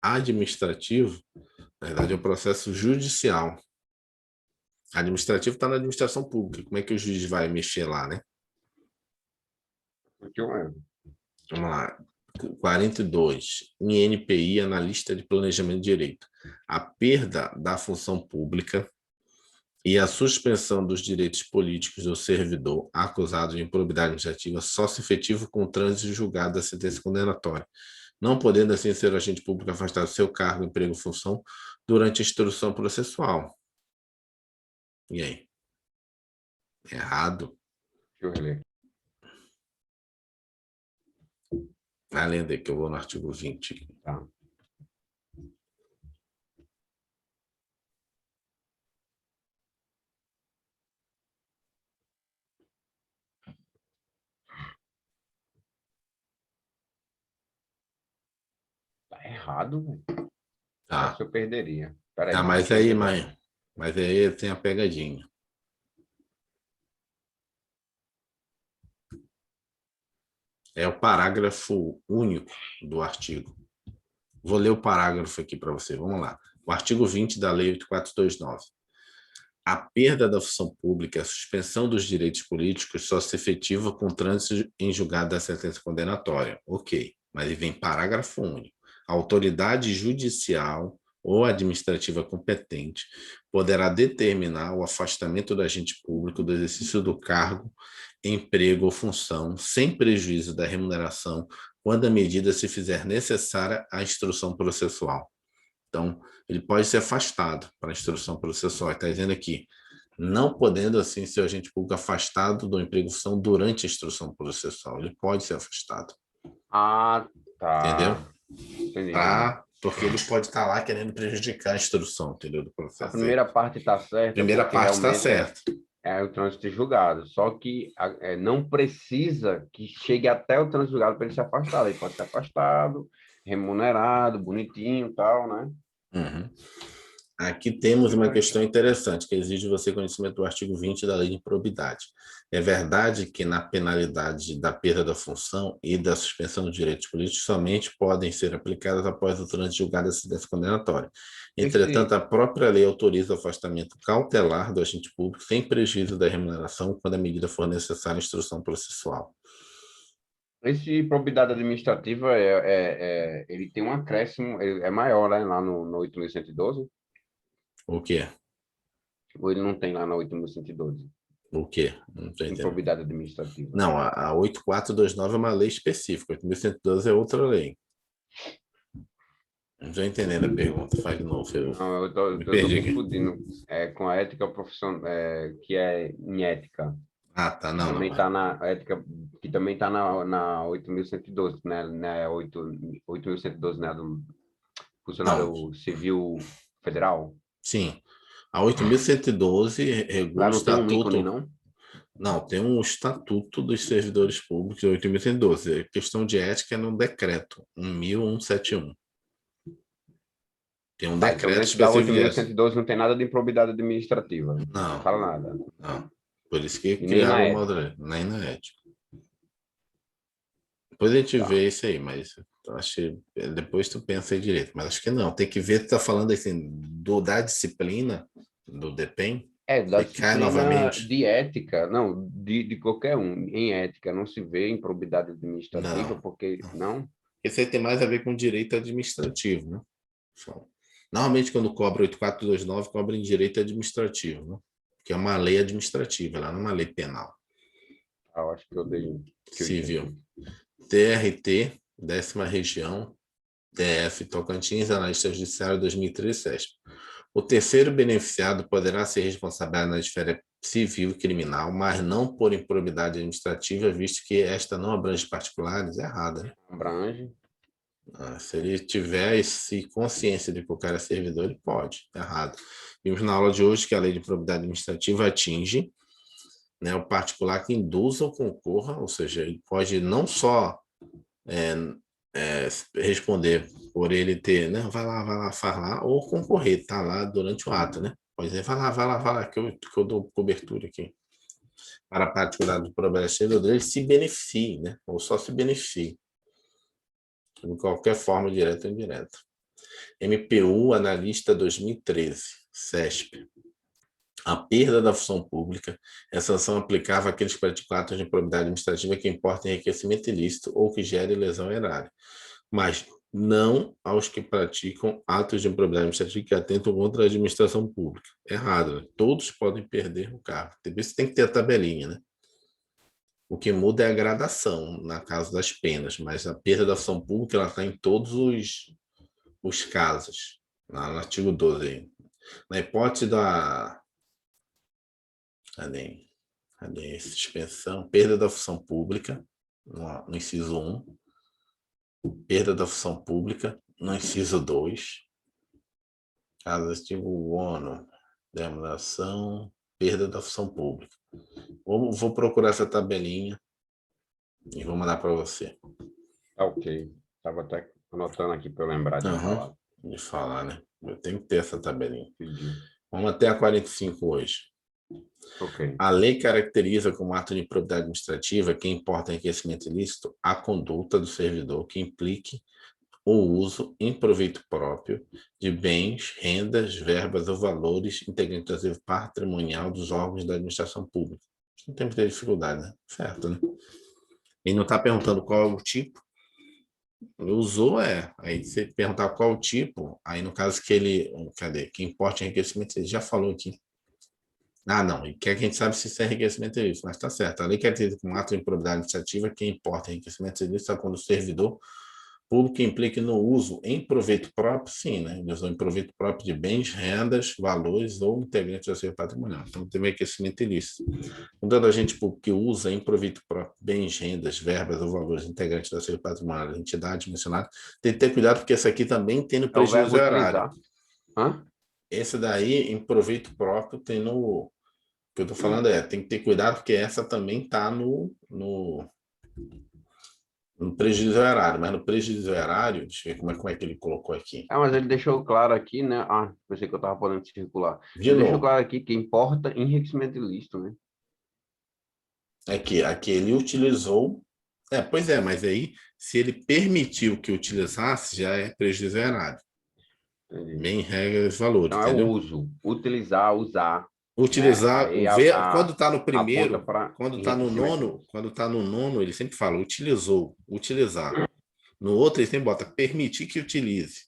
administrativo, na verdade, é o processo judicial. Administrativo está na administração pública. Como é que o juiz vai mexer lá, né? Porque é. Vamos lá. 42. INPI, analista de planejamento de direito. A perda da função pública e a suspensão dos direitos políticos do servidor acusado de improbidade administrativa só se efetiva com o trânsito julgado da sentença condenatória, não podendo assim ser o agente público afastado do seu cargo, emprego ou função durante a instrução processual. E aí? Errado? Deixa eu ler. Além de que eu vou no artigo 20. Tá. Tá errado, velho. Tá. Essa eu perderia. Peraí, Ah, mas deixa eu aí, ler. mãe, mas aí tem a pegadinha. É o parágrafo único do artigo. Vou ler o parágrafo aqui para você. Vamos lá. O artigo 20 da Lei 8429. A perda da função pública e a suspensão dos direitos políticos só se efetiva com trânsito em julgado da sentença condenatória. Ok, mas vem parágrafo único. A autoridade judicial ou administrativa competente poderá determinar o afastamento do agente público do exercício do cargo, emprego ou função, sem prejuízo da remuneração, quando a medida se fizer necessária à instrução processual. Então, ele pode ser afastado para a instrução processual. Está dizendo aqui, não podendo assim ser o agente público afastado do emprego ou função durante a instrução processual. Ele pode ser afastado. Ah, Entendeu? tá. Entendi, entendi. Para porque ele pode estar lá querendo prejudicar a instrução, entendeu, do A processo. primeira parte está certa, Primeira porque parte está realmente certa. é o trânsito julgado. Só que não precisa que chegue até o trânsito julgado para ele se afastar. Ele pode ser afastado, remunerado, bonitinho e tal, né? Uhum. Aqui temos uma questão interessante, que exige você conhecimento do artigo 20 da Lei de Improbidade. É verdade que na penalidade da perda da função e da suspensão dos direitos políticos somente podem ser aplicadas após o trânsito julgado da sentença condenatória. Entretanto, a própria lei autoriza o afastamento cautelar do agente público sem prejuízo da remuneração quando a medida for necessária à instrução processual. Esse probidade administrativa, ele tem um acréscimo, é maior, né? Lá no 8.112, O quê? ou ele não tem lá na 8.112, O quê? Não estou entendendo. improbidade administrativa. Não, a 8429 é uma lei específica, 8.112 é outra lei. Não estou entendendo a pergunta, faz de novo. Não, eu tô confundindo com a ética profissional, que é em ética. Ah, tá, não, Também não. está na ética, que também está na 8.112, né? 8.112, né? Do funcionário civil federal. Sim. A 8.112 regula Lá o não tem um ícone, estatuto. não? Não, tem um estatuto dos servidores públicos, 8.112. A questão de ética é no decreto 1.171. Tem um Tá, então decreto dentro da específico de ética. 8.112 não tem nada de improbidade administrativa. Não Não, fala nada. não. Por isso que E nem na criaram uma ética. outra lei, nem na ética. Depois a gente Tá. vê isso aí, mas eu acho que depois tu pensa aí direito. Mas acho que não, tem que ver, tu tá falando assim, da disciplina do DEPEN, Da e cai disciplina novamente. de ética, não, de qualquer um. Em ética não se vê improbidade administrativa, Não. porque não. Esse aí tem mais a ver com direito administrativo, né? Normalmente, quando cobra 8429, cobra em direito administrativo, né? Que é uma lei administrativa, ela não é uma lei penal. Eu acho que eu dei. Que eu Civil. entendi. TRT, 10ª Região, TF Tocantins, Analista Judiciário 2013, SESP. O terceiro beneficiado poderá ser responsabilizado na esfera civil e criminal, mas não por improbidade administrativa, visto que esta não abrange particulares, é errada, né? Abrange. Se ele tiver consciência de que o cara é servidor, ele pode, é errado. Vimos na aula de hoje que a lei de probidade administrativa atinge, né, o particular que induza ou concorra, ou seja, ele pode não só responder por ele ter, né, vai lá, faz lá, ou concorrer, tá lá durante o ato, né? Pode dizer, vai lá, que eu dou cobertura aqui. Para particular do problema servidor, ele se beneficie, né? Ou só se beneficie. De qualquer forma, direta ou indireta. MPU Analista 2013, SESP. A perda da função pública é sanção aplicável àqueles que praticam atos de improbidade administrativa que importem enriquecimento ilícito ou que gere lesão erária, mas não aos que praticam atos de improbidade administrativa que atentam contra a administração pública. Errado, né? Todos podem perder o cargo. Você tem que ter a tabelinha, né? O que muda é a gradação, na casa das penas, mas a perda da função pública ela está em todos os casos, no artigo 12 aí. Na hipótese da cadê suspensão, perda da função pública, no inciso 1, perda da função pública, no inciso 2, caso artigo ONU, determinação, perda da função pública. Vou procurar essa tabelinha e vou mandar para você. Ok. Estava até anotando aqui para eu lembrar de falar. De falar, né? Eu tenho que ter essa tabelinha. Entendi. Vamos até a 45 hoje. Ok. A lei caracteriza como ato de improbidade administrativa que importa enriquecimento ilícito a conduta do servidor que implique o uso em proveito próprio de bens, rendas, verbas ou valores integrantes do acervo patrimonial dos órgãos da administração pública. Não tem muita dificuldade, né? Certo, né? Ele não está perguntando qual é o tipo. Usou, aí você perguntar qual o tipo, aí no caso que ele, que importa enriquecimento, ele já falou aqui. Ah, não, e quer que a gente sabe se isso é enriquecimento ilícito, mas está certo. A lei caracteriza como ato de improbidade administrativa que importa enriquecimento ilícito é quando o servidor Público implica no uso em proveito próprio, sim, né? Ele usou em proveito próprio de bens, rendas, valores ou integrantes do acervo patrimonial. Então, teve aquecimento ilícito. Quando a gente que usa em proveito próprio bens, rendas, verbas ou valores integrantes do acervo patrimonial, entidade mencionada, tem que ter cuidado porque esse aqui também tem no É o prejuízo verbo erário. utilizar. Hã? Esse daí, em proveito próprio, tem no... O que eu estou falando tem que ter cuidado porque essa também está no prejuízo erário, mas no prejuízo erário, deixa eu ver como é que ele colocou aqui. Ah, mas ele deixou claro aqui, né? Ah, pensei que eu estava podendo circular. De Ele deixou novo, claro aqui que importa enriquecimento ilícito, né? aqui ele utilizou. Pois é, mas aí, se ele permitiu que utilizasse, já é prejuízo erário. Entendi. Bem, regras, valores, Então é o entendeu? uso, utilizar, usar, né? Utilizar, Aí quando está no aponta primeiro, para quando está no enriquecimento nono, ilícito. quando está no nono, ele sempre fala utilizou, utilizar. No outro, ele sempre bota permitir que utilize.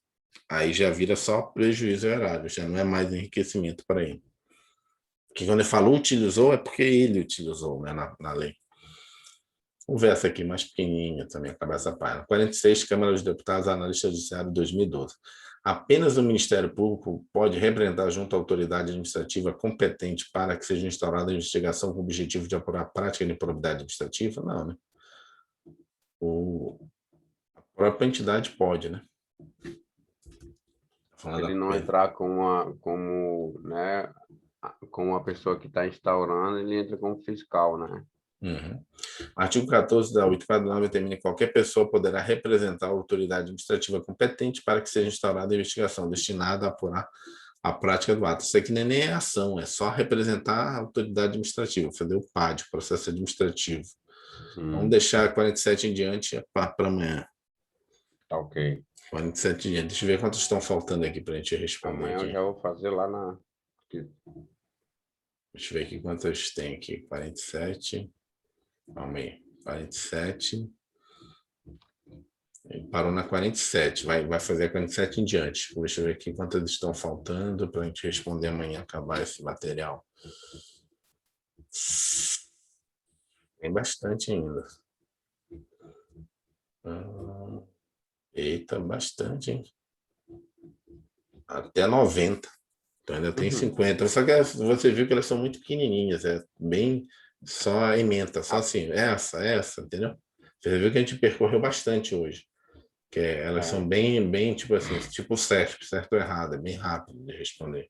Aí já vira só prejuízo erário, já não é mais enriquecimento para ele. Porque quando ele falou utilizou, é porque ele utilizou, né, na lei. Vamos ver essa aqui mais pequenininha também, acabar essa página. 46, Câmara dos Deputados, Analista Judiciário 2012. Apenas o Ministério Público pode representar junto à autoridade administrativa competente para que seja instaurada a investigação com o objetivo de apurar a prática de improbidade administrativa? Não, né? A própria entidade pode, né? Se Falando ele não entrar como, né, como uma pessoa que está instaurando, ele entra como fiscal, né? Uhum. Artigo 14 da 849 determina que qualquer pessoa poderá representar a autoridade administrativa competente para que seja instaurada a investigação destinada a apurar a prática do ato. Isso aqui não é nem ação, é só representar a autoridade administrativa, fazer o PAD, processo administrativo. Vamos deixar 47 em diante para amanhã. Tá ok. 47 em diante. Deixa eu ver quantos estão faltando aqui para a gente responder Amanhã eu aqui. já vou fazer lá na. Deixa eu ver aqui quantas tem aqui. 47. Calma aí. 47. Ele parou na 47. Vai fazer a 47 em diante. Deixa eu ver aqui quantas estão faltando para a gente responder amanhã, acabar esse material. Tem bastante ainda. Eita, bastante, hein? Até 90. Então ainda tem 50. Só que você viu que elas são muito pequenininhas. É bem só ementa. Só assim, essa, entendeu? Você viu que a gente percorreu bastante hoje. Que elas são bem, tipo assim, tipo o CESP, certo ou errado. É bem rápido de responder.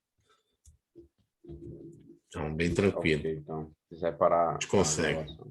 Então, bem tranquilo. Ok, então. Se quiser parar A gente a consegue. gravação.